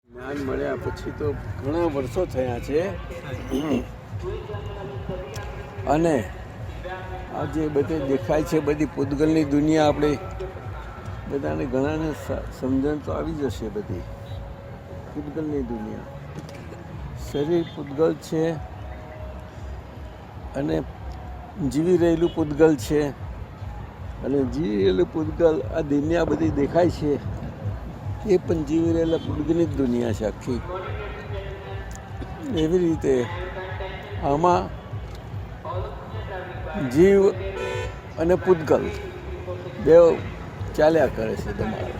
જ્ઞાન મળ્યા પછી તો ઘણા વર્ષો થયા છે અને આ જે બધે દેખાય છે બધી પૂતગલની દુનિયા આપણે બધાને ઘણાને સમજણ તો આવી જશે. બધી પૂતગલની દુનિયા, શરીર પૂતગલ છે અને જીવી રહેલું પૂતગલ છે અને જીવી રહેલું પૂતગલ આ દુનિયા બધી દેખાય છે એ પણ જીવી રહેલા પૂતગલની જ દુનિયા છે આખી. એવી રીતે આમાં જીવ અને પૂતગલ બે ચાલ્યા કરે છે. તમારે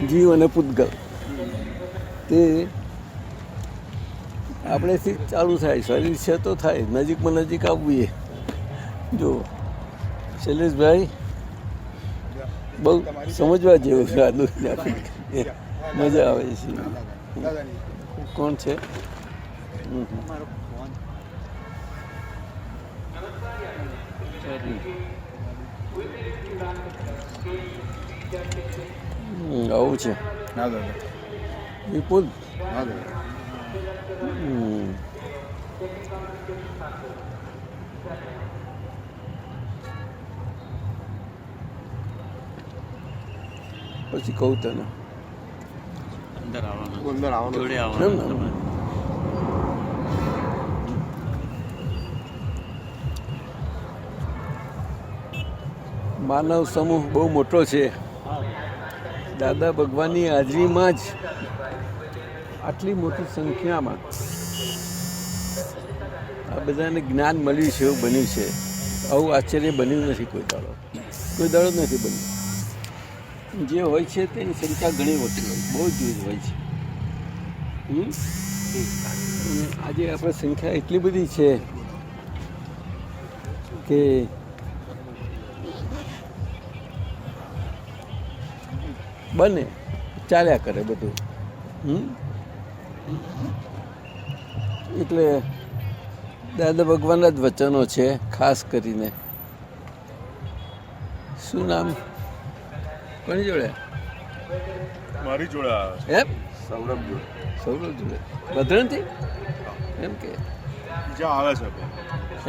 જીવ અને પૂતગલ તે આપણેથી ચાલુ થાય. શરીર છે તો થાય, નજીકમાં નજીક આવવું. જો શૈલેષભાઈ બહુ સમજવા જેવું છે આ દુનિયા, મજા આવે છે. કોણ છે? આવું છે વિપુલ. પછી કહું તને માનવ સમૂહ બહુ મોટો છે. દાદા ભગવાનની હાજરીમાં જ આટલી મોટી સંખ્યામાં આ બધાને જ્ઞાન મળ્યું છે, એવું બન્યું છે. આવું આશ્ચર્ય બન્યું નથી કોઈ દાડો નથી બન્યું. જે હોય છે તેની સંખ્યા ઘણી મોટી હોય, બહુ જ હોય છે. અને આજે આપણે સંખ્યા એટલી બધી છે કે બને ચાલ્યા કરે બધું. એટલે દાદા ભગવાનના જ વચનો છે ખાસ કરીને. શું નામ? કોની જોડે? મારી જોડે આવે. એમ? સૌરભ જોડે. સૌરભ જોડે ભદ્રણથી? એમ કે બીજા આવે છે.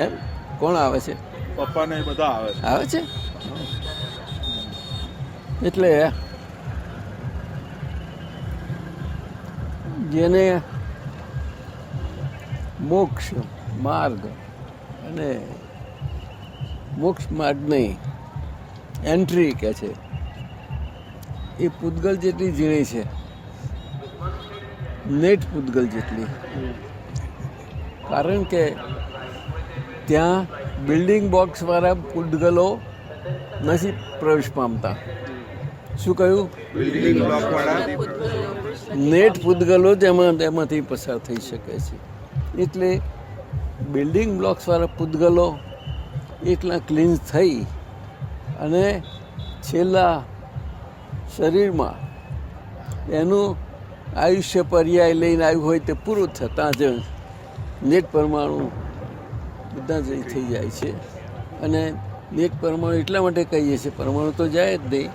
એમ? કોણ આવે છે? પપ્પા ને બધા આવે છે. આવે છે. એટલે જેને મોક્ષ માર્ગ અને મોક્ષ માર્ગ નહીં એન્ટ્રી કહે છે, એ પૂતગલ જેટલી ઝીણી છે, નેટ પૂતગલ જેટલી. કારણ કે ત્યાં બિલ્ડિંગ બોક્સવાળા પૂતગલો નથી પ્રવેશ પામતા. શું કહ્યું? બિલ્ડિંગ બ્લોક વાળા નેટ પૂતગલો જ એમાંથી પસાર થઈ શકે છે. એટલે બિલ્ડિંગ બ્લોક્સવાળા પૂતગલો એટલા ક્લીન્સ થઈ અને છેલ્લા શરીરમાં એનું આયુષ્ય પર્યાય લઈને આવ્યું હોય તે પૂરું થતાં જ નેટ પરમાણુ બધા જ થઈ જાય છે. અને નેટ પરમાણુ એટલા માટે કહીએ છીએ, પરમાણુ તો જાય જ નહીં,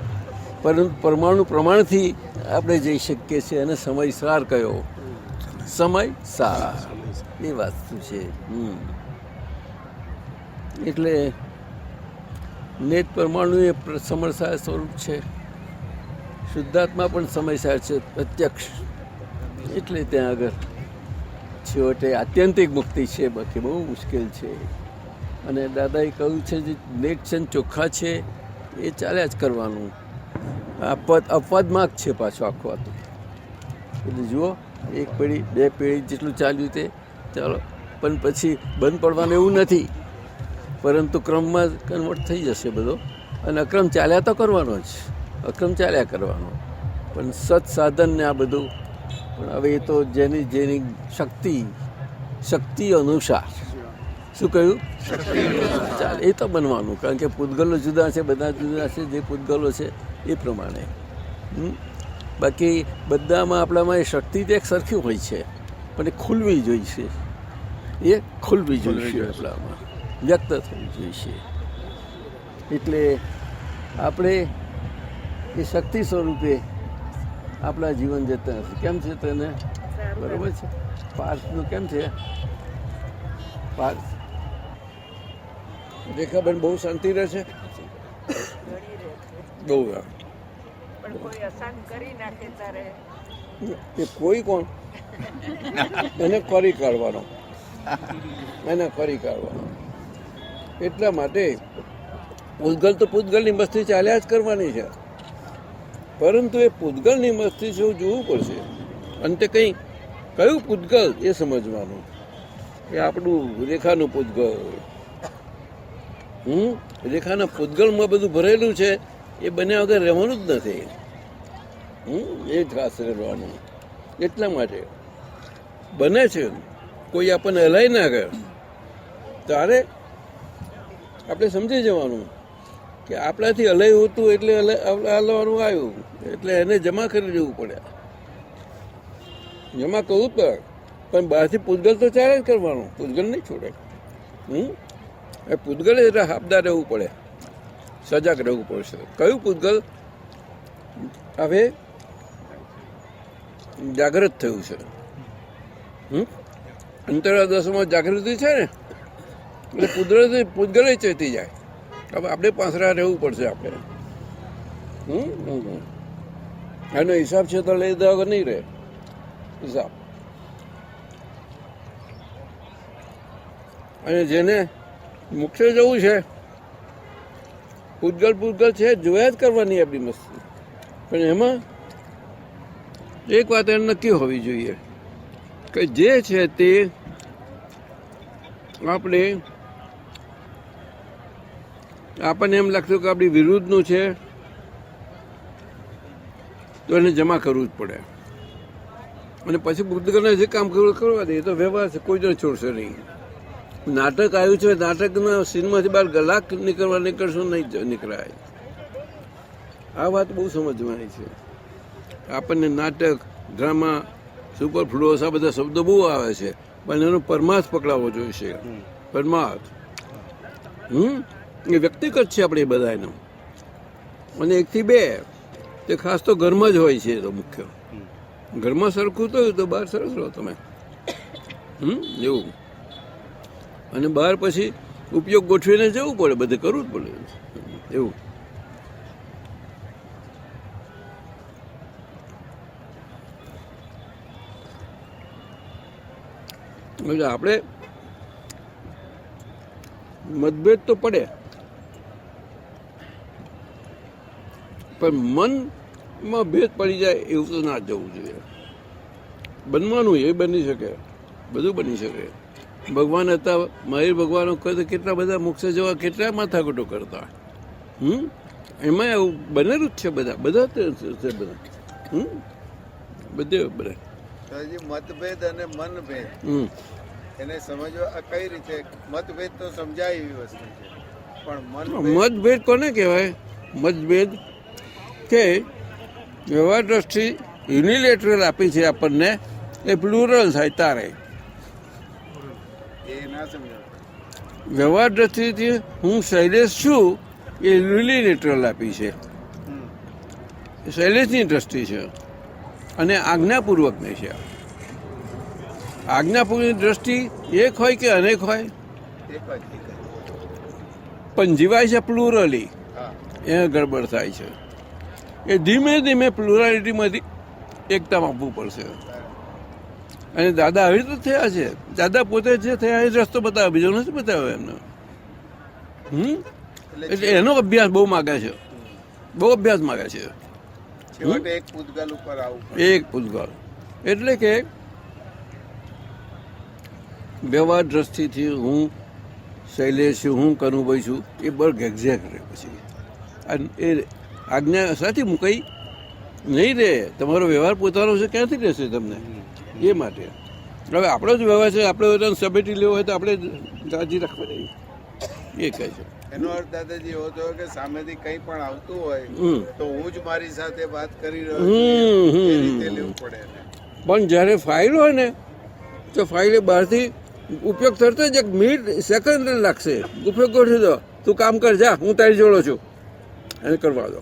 પરંતુ પરમાણુ પ્રમાણથી આપણે જઈ શકીએ છીએ. અને સમય સાર કયો? સમય સાર એ વસ્તુ છે. એટલે નેટ પરમાણુ એ સમયસાર સ્વરૂપ છે. શુદ્ધાત્મા પણ સમયસાર છે, પ્રત્યક્ષ. એટલે ત્યાં આગળ છેવટે આત્યંતિક મુક્તિ છે, બાકી બહુ મુશ્કેલ છે. અને દાદાએ કહ્યું છે જે નેટ છે ચોખ્ખા છે એ ચાલ્યા જ કરવાનું. અપવાદમાં જ છે પાછું આખું હતું. એટલે જુઓ, એક પેઢી બે પેઢી જેટલું ચાલ્યું તે ચાલો, પણ પછી બંધ પડવાનું એવું નથી, પરંતુ ક્રમમાં કન્વર્ટ થઈ જશે બધો. અને અક્રમ ચાલ્યા તો કરવાનો જ, અક્રમ ચાલ્યા કરવાનો. પણ સત્સાધન ને આ બધું પણ હવે એ તો જેની શક્તિ અનુસાર. શું કહ્યું? ચાલ એ તો બનવાનું. કારણ કે પૂતગલો જુદા છે, બધા જુદા છે. જે પૂતગલો છે એ પ્રમાણે. બાકી બધામાં આપણામાં એ શક્તિ તો એક સરખી હોય છે, પણ એ ખુલવી જોઈશે. એ ખુલવી જોઈશે, આપણામાં વ્યક્ત થવી જોઈશે. એટલે આપણે એ શક્તિ સ્વરૂપે આપણા જીવન જતા હશે. કેમ છે તને? બરોબર છે. પાર્થનું કેમ છે? પાર્થ રેખાબેન બહુ શાંતિ રહે છે. બહુ પણ કોઈ અસાન કરી નાખે તારે એ કોઈ કોણ એને કરી કાઢવાનો, એને કરી કાઢવાનો. એટલા માટે પૂતગલ તો પૂતગલની મસ્તી ચાલ્યા જ કરવાની છે, પરંતુ એ પૂતગલની મસ્તી છે એવું જોવું પડશે. અંતે કંઈ કયું પૂતગલ એ સમજવાનું કે આપણું રેખાનું પૂતગલ. રેખાના પૂતગલમાં બધું ભરેલું છે એ બન્યા વગર રહેવાનું જ નથી. એ જ ખાસ રહેવાનું. એટલા માટે બને છે કોઈ આપણને હલાઈ ના કરે ત્યારે આપણે સમજી જવાનું કે આપણાથી હલાઈ હોતું એટલે હલવાનું આવ્યું એટલે એને જમા કરી દેવું પડે. જમા કરવું પડે, પણ બહારથી પૂતગલ તો ચાલે જ કરવાનું, પૂતગલ નહીં છોડે. એ પૂતગલ એટલે હાબદાર રહેવું પડે, સજાગ રહેવું પડશે. કયું પૂતગલ? હવે જાગૃત થયું છે. અંતરાદશમાં જાગૃતિ છે ને એટલે કુદરતી પૂતગલ ચેતી જાય. હવે આપણે પાસરા રહેવું પડશે. આપણે એનો હિસાબ છે તો લઈ દવા વગર નહીં રહે હિસાબ. અને જેને મુખ્ય જવું છે પૂતગલ છે જોયા જ કરવાની આપણી મસ્તી. પણ એમાં એક વાત એને નક્કી હોવી જોઈએ કે જે છે તે આપણને એમ લાગતું કે આપણી વિરુદ્ધનું છે તો એને જમા કરવું જ પડે. અને પછી પૂતગલને જે કામ કરવા દે તો વ્યવહાર છે, કોઈ જ છોડશે નહીં. નાટક આવ્યું છે, નાટકના સીનમાંથી બહાર ગલાક નીકળશો નહીં નીકળાય. આ વાત બહુ સમજવાની છે. આપણને નાટક, ડ્રામા, સુપરફ્લુઅસ આ બધા શબ્દો બહુ આવે છે, પણ એનો પરમાર્થ પકડાવવો જોઈશે. પરમાર્થ એ વ્યક્તિગત છે આપણે એ બધા એનો. અને 1 થી 2 તે ખાસ તો ઘરમાં જ હોય છે. તો મુખ્ય ઘરમાં સરખું તો બહાર સરસ રહો તમે. એવું. અને બહાર પછી ઉપયોગ ગોઠવીને જવું પડે, બધે કરવું જ પડે એવું. એટલે આપણે મતભેદ તો પડે, પણ મનમાં ભેદ પડી જાય એવું તો ના જવું જોઈએ. બનવાનું એ બની શકે, બધું બની શકે. ભગવાન હતા મહાવીર ભગવાન કેટલા બધા મોક્ષ જવા કેટલા માથાકૂટો કરતા. એમાં એવું બનેલું જ છે. બધા છે બધા બધે બધા મતભેદ અને મનભેદ એને સમજવા કઈ રીતે? મતભેદ તો સમજાય એવી વસ્તુ છે, પણ મતભેદ કોને કહેવાય? મતભેદ કે વ્યવહાર દ્રષ્ટિ યુનિલેટરલ આપી છે આપણને, એ પ્લુરલ થાય તારે. એ ના સમજાય. વ્યવહાર દ્રષ્ટિથી હું શૈલેષ છું એ યુનિલેટરલ આપી છે, શૈલેષની દ્રષ્ટિ છે. અને આજ્ઞાપૂર્વકની છે. આજ્ઞાપૂર્વકની દ્રષ્ટિ એક હોય કે અનેક હોય, પણ જીવાય છે પ્લુરલી. એ ગડબડ થાય છે. એ ધીમે ધીમે પ્લુરાલિટીમાંથી એકતામાં આપવું પડશે. અને દાદા આવી રીતે થયા છે. દાદા પોતે જે થયા એ રસ્તો બતાવ્યો, બીજો નથી બતાવ્યો એમને. એટલે એનો અભ્યાસ બહુ માગે છે, બહુ અભ્યાસ માગે છે. છેવટે એક પૂતગલ ઉપર આવું. એક પૂતગલ એટલે કે વ્યવહાર દ્રષ્ટિથી હું શૈલેષ છું, હું કનુભાઈ છું, એ બર્ગ એક્ઝેક્ટ રહે. પછી એ આજ્ઞા સાથે મૂકાઈ નહીં રહે. તમારો વ્યવહાર પોતાનો છે, ક્યાંથી રહેશે તમને? એ માટે હવે આપણો જ વ્યવહાર છે, આપણે સમેટી લેવો હોય તો આપણે કાળજી રાખવાની. એ કહે છે. એનો અર્થ દાદાજી એવો થયો કે સામેથી કંઈ પણ આવતું હોય તો હું જ મારી સાથે વાત કરી રહ્યો છું, એ રીતે લેવું પડે. પણ જ્યારે ફાઇલ હોય ને તો ફાઇલે બહારથી ઉપયોગ તરત જ 1 મિનિટ સેકન્ડ લાગશે. ઉપયોગ ગોઠવી દો, તું કામ કર, જા, હું તારી જોડો છું, એને કરવા દો.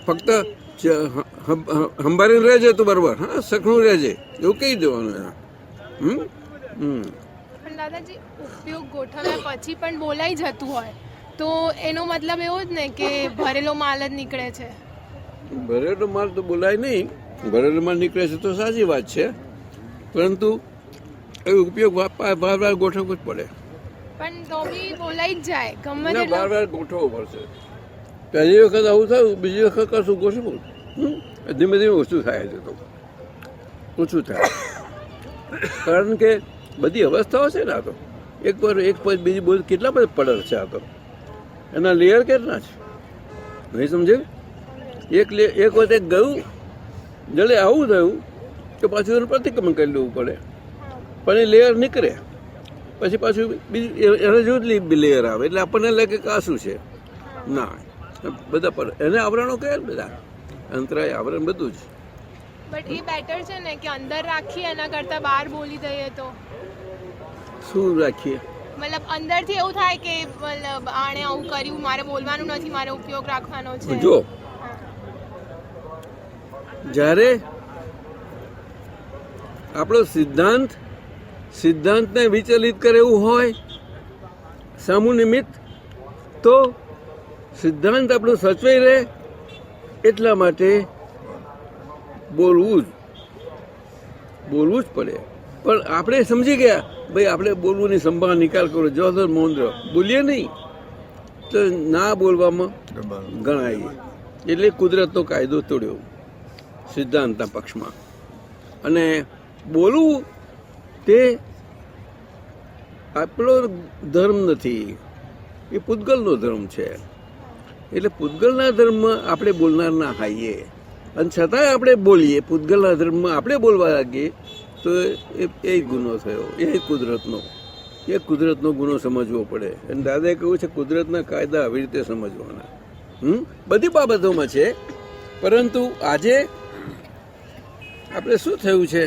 ફક્ત સંભાળીને રહેજે તું બરોબર, હા સખણું રહેજે એવું કહી દેવાનું. હમ હમ પણ દાદાજી ઉપયોગ ગોઠવ્યા પછી પણ બોલાઈ જતું હોય તો એનો મતલબ એવો જ ને કે ભરેલો માલ જ નીકળે છે. ભરેલો માલ તો બોલાય નહીં, ભરેલો માલ નીકળે છે તો સાચી વાત છે, પરંતુ એ ઉપયોગ વાર વાર ગોઠવવો જ પડે. પણ તો બી બોલાઈ જ જાય ગમે ના, તેટલો. વાર વાર ગોઠવવો પડશે. પહેલી વખત આવું થયું, બીજી વખત કશું ગોઠવું, ધીમે ધીમે ઓછું થાય છે, તો ઓછું થાય. કારણ કે બધી અવસ્થાઓ છે ને, આ તો એક પર એક પછી બીજી બધું કેટલા બધા પડર છે, આ તો એના લેયર કેટલા છે નહીં સમજે. એક વખત એક ગયું જડે આવું થયું કે પાછું એનું પ્રતિક્રમણ કરી લેવું પડે, પણ એ લેયર નીકળે પછી પાછું બીજું એને જુદી લેયર આવે એટલે આપણને લાગે કે આ શું છે. ના, બધા પડે એને આવરણો કહે બધા, અંતરાય આવરણ બધું જ. બટ એ બેટર છે ને કે અંદર રાખીએ એના કરતાં બહાર બોલી દઈએ તો. શું રાખીએ? મતલબ અંદરથી એવું થાય કે મતલબ આણે આવું કર્યું, મારે બોલવાનું નથી, મારે ઉપયોગ રાખવાનો છે. જો જ્યારે આપણો સિદ્ધાંતને વિચલિત કરે એવું હોય સામું નિમિત્ત, તો સિદ્ધાંત આપણું સચવાઈ રહે એટલા માટે બોલવું જ પડે. પણ આપણે સમજી ગયા ભાઈ આપણે બોલવુંની સંભાળ નિકાલ કરો, જો તો મૌન રહો, બોલીએ નહીં તો ના બોલવામાં ગણાય. એટલે કુદરતનો કાયદો તોડ્યો સિદ્ધાંતના પક્ષમાં. અને બોલવું તે આપણો ધર્મ નથી, એ પૂતગલનો ધર્મ છે. એટલે પૂતગલના ધર્મમાં આપણે બોલનાર ના હાઈએ, અને છતાંય આપણે બોલીએ પૂતગલના ધર્મમાં આપણે બોલવા લાગીએ તો એ ગુનો થયો. એ કુદરતનો ગુનો સમજવો પડે. અને દાદાએ કહ્યું છે કુદરતના કાયદા આવી રીતે સમજવાના. બધી બાબતોમાં છે, પરંતુ આજે આપણે શું થયું છે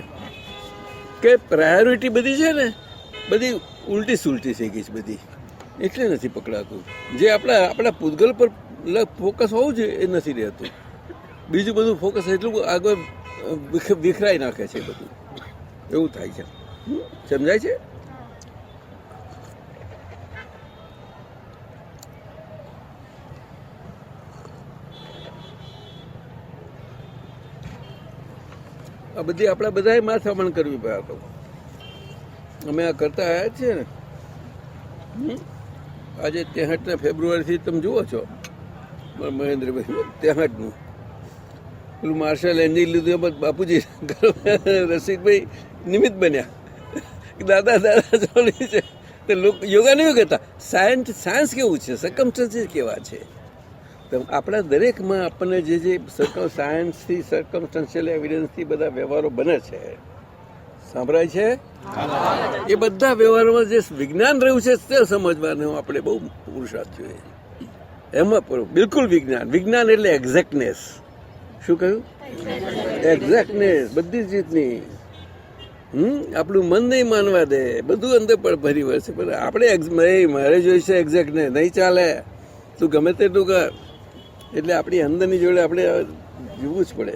કે પ્રાયોરિટી બધી છે ને, બધી ઉલટી સુલટી થઈ ગઈ છે બધી, એટલે નથી પકડાતું. જે આપણા પૂતગલ પર ફોકસ હોવું જોઈએ એ નથી રહેતું. બીજું બધું ફોકસ એટલું આગળ વિખરાઈ નાખે છે બધું, એવું થાય છે. સમજાય છે? આ બધી આપણા બધાએ માથામણ કરવી પડે. તો અમે આ કરતા આવ્યા છીએ ને. આજે 63 ફેબ્રુઆરીથી તમે જુઓ છો મહેન્દ્રભાઈ 63નું પેલું માર્શલ એન્જિન લીધું એમાં બાપુજી રસિકભાઈ નિમિત્ત બન્યા, દાદા જોડી છે. તો લોકો યોગા નહીં કહેતા, સાયન્સ કેવું છે, સર્કમસ્ટન્સીસ કેવા છે. તો આપણા દરેકમાં આપણને જે સાયન્સથી સર્કમસ્ટન્શિયલ એવિડન્સથી બધા વ્યવહારો બને છે, સાંભળાય છે? એ બધા વ્યવહારોમાં જે વિજ્ઞાન રહ્યું છે તે સમજવાનું આપણે બહુ પુરુષાર્થ જોઈએ. એમાં બિલકુલ વિજ્ઞાન એટલે એક્ઝેક્ટનેસ. શું કહ્યું? એક્ઝેક્ટનેસ બધી જ રીતની. આપણું મન નહીં માનવા દે, બધું અંદર પણ ભરી વળશે. પણ આપણે મારે જોઈશે એક્ઝેક્ટનેસ, નહીં ચાલે, તું ગમે તેટલું કર. એટલે આપણી અંદરની જોડે આપણે જીવવું જ પડે.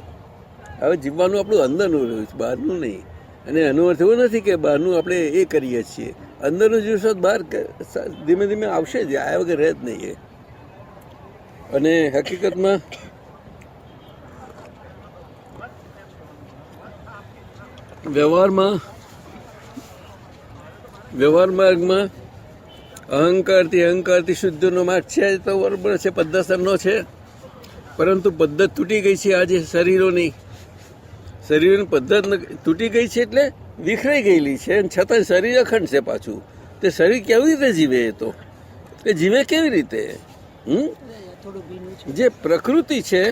હવે જીવવાનું આપણું અંદરનું રહ્યું છે, બહારનું નહીં. અને એનો અર્થ એવો નથી કે બહારનું આપણે એ કરીએ છીએ. અંદરનું જીવશો બહાર ધીમે ધીમે આવશે જ, આ વગર રહે જ નહીં એ. અને હકીકતમાં વ્યવહાર માર્ગમાં અહંકારથી શુદ્ધનો માર્ગ છે તો બરાબર છે, પદ્ધતસરનો છે. પરંતુ પદ્ધત તૂટી ગઈ છે આજે શરીરોની પદ્ધત તૂટી ગઈ છે, એટલે વિખરાઈ ગયેલી છે. છતાં શરીર અખંડ છે પાછું. તે શરીર કેવી રીતે જીવે? એ જીવે કેવી રીતે? જે પ્રકૃતિ છે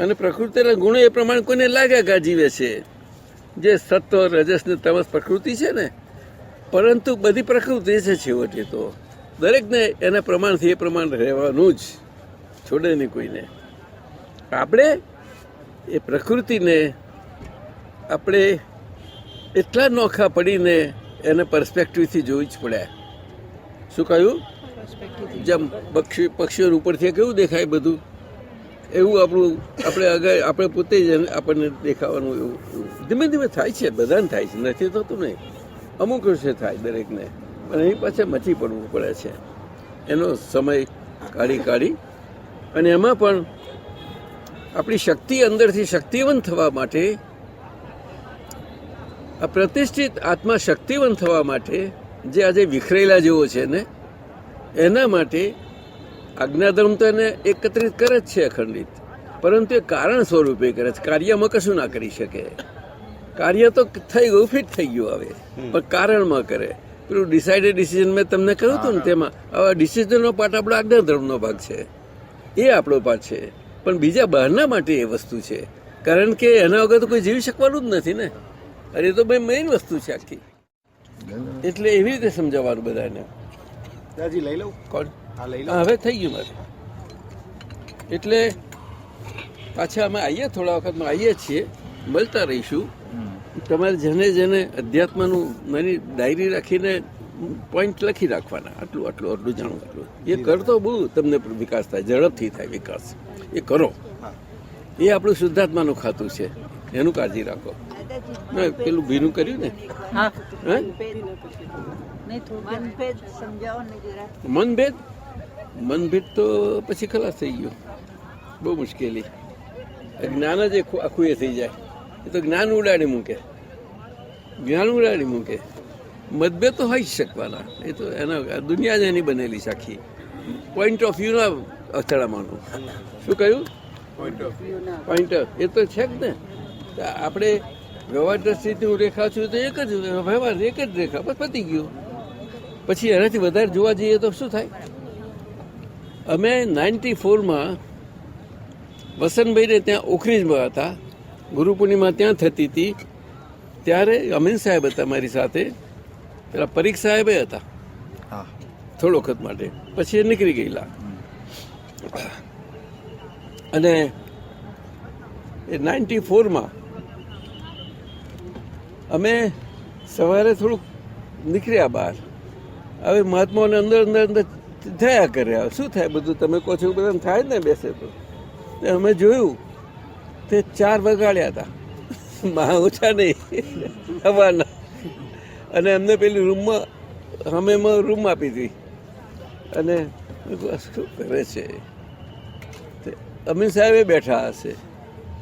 અને પ્રકૃતિના ગુણો એ પ્રમાણે કોઈને લાગે કે જીવે છે. જે સત્વ રજસ ને તમસ પ્રકૃતિ છે ને, પરંતુ બધી પ્રકૃતિ છે છેવટે તો દરેકને એના પ્રમાણથી એ પ્રમાણ રહેવાનું જ, છોડે નહીં કોઈને. આપણે એ પ્રકૃતિને આપણે એટલા નોખા પડીને એને પર્સપેક્ટિવથી જોવી જ પડે. શું કહ્યું? જેમ પક્ષીઓ ઉપરથી કેવું દેખાય બધું, એવું આપણે આગળ આપણે પોતે જ આપણને દેખાવાનું એવું ધીમે ધીમે થાય છે, બધાને થાય છે, નથી થતું નહીં, અમુક વર્ષે થાય દરેકને, પણ એની પાસે મચી પડવું પડે છે એનો સમય કાઢી અને એમાં પણ આપણી શક્તિ અંદરથી શક્તિવંત થવા માટે, આ પ્રતિષ્ઠિત આત્મા શક્તિવંત થવા માટે જે આજે વિખરેલા જેવો છે ને એના માટે આજ્ઞાધર્મ તો એને એકત્રિત કરે જ છે અખંડિત, પરંતુ એ કારણ સ્વરૂપે કરે છે, કાર્યમાં કશું ના કરી શકે. કાર્ય તો થઈ ગયું, ફિટ થઈ ગયું હવે, પણ કારણમાં કરે. પેલું ડિસાઇડેડ ડિસિઝન મેં તમને કહ્યું હતું ને, તેમાં હવે ડિસિઝનનો પાર્ટ આપણો આજ્ઞાધર્મનો ભાગ છે, એ આપણો પાર્ટ છે, પણ બીજા બહારના માટે એ વસ્તુ છે, કારણ કે એના વગર તો કોઈ જીવી શકવાનું જ નથી ને. અરે તો ભાઈ મેઇન વસ્તુ છે આખી. એટલે એવી રીતે સમજાવવાનું બધાને. દાદાજી લઈ લઉં કોણ? હા લઈ હા, હવે થઈ ગયું મારે. એટલે પાછા અમે આવીએ, થોડા વખતમાં આવીએ છીએ, મળતા રહીશું. તમારે જેને અધ્યાત્મનું નાની ડાયરી રાખીને પોઈન્ટ લખી રાખવાના, આટલું જાણવું, આટલું એ કરતો બહુ તમને વિકાસ થાય, ઝડપથી થાય વિકાસ. એ કરો, એ આપણું શુદ્ધાત્માનું ખાતું છે, એનું કાળજી રાખો. મેં પેલું ભીનું કર્યું ને, મનભેદ સમજાવો ને જરા. મનભેદ તો પછી ખલાસ થઈ ગયો, બહુ મુશ્કેલી. જ્ઞાન જ આખું એ થઈ જાય, એ તો જ્ઞાન ઉડાડી મૂકે. મતભેદ તો હોય જ શકવાના, એ તો એના દુનિયા જ એની બનેલી છે આખી. પોઈન્ટ ઓફ વ્યૂના અથડામણું. શું કહ્યું? પોઈન્ટ એ તો છે જ ને. આપણે વ્યવહાર દ્રષ્ટિથી હું રેખા છું તો એક જ વ્યવહાર, એક જ રેખા, બસ પતી ગયું. પછી એનાથી વધારે જોવા જઈએ તો શું થાય? અમે 94માં વસંતભાઈને ત્યાં ઓખરીજમાં હતા, ગુરુ પૂર્ણિમા ત્યાં થતી હતી, ત્યારે અમીન સાહેબ હતા મારી સાથે, પેલા પરીખ સાહેબે હતા થોડો વખત માટે, પછી એ નીકળી ગયેલા. અને એ 94માં અમે સવારે થોડુંક નીકળ્યા બહાર. હવે મહાત્માઓને અંદર થયા કર્યા, શું થાય બધું તમે કહો છો બધા થાય જ ને, બેસે તો અમે જોયું તે 4 વગાડ્યા હતા, મહા ઓછા નહીં હવાના. અને અમને પેલી રૂમમાં રૂમ આપી હતી. અને શું કરે છે? અમીન સાહેબે બેઠા હશે.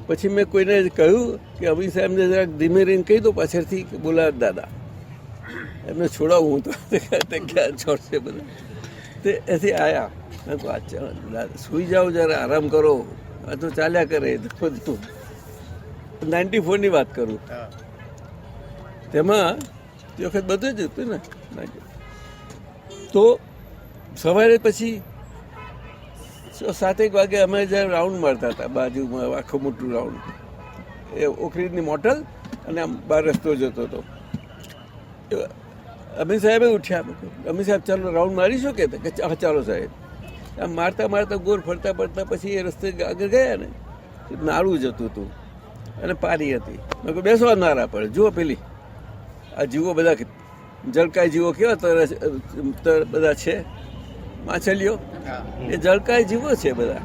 પછી મેં કોઈને કહ્યું કે અમીન સાહેબને જરાક ધીમે રહીને કહી દો પાછળથી કે બોલાવ દાદા, એમને છોડાવું હું તો ક્યાં છોડશે બધા. તે એથી આવ્યા, મેં કહું દાદા સુઈ જાઓ જરા, આરામ કરો, આ તો ચાલ્યા કરે. બધું 94ની વાત કરું, તેમાં તે વખત બધું જ હતું ને. તો સવારે પછી 7-1 વાગે અમે જ્યારે રાઉન્ડ મારતા હતા બાજુમાં, આખું મોટું રાઉન્ડ, એ ઓખરીની મોટલ અને આમ બહાર રસ્તો જતો હતો. અમીન સાહેબે ઉઠ્યા, અમીન સાહેબ ચાલો રાઉન્ડ મારીશું કે હા ચાલો સાહેબ. આમ મારતા ગોર ફરતા પછી એ રસ્તે આગળ ગયા ને, નાળું જતું હતું અને પારી હતી. મેં કહું બેસવા નારા પડે, જુઓ પેલી આ જીવો બધા જળકાય જીવો કેવા બધા છે, માછલીઓ, એ જળકાય જીવો છે બધા.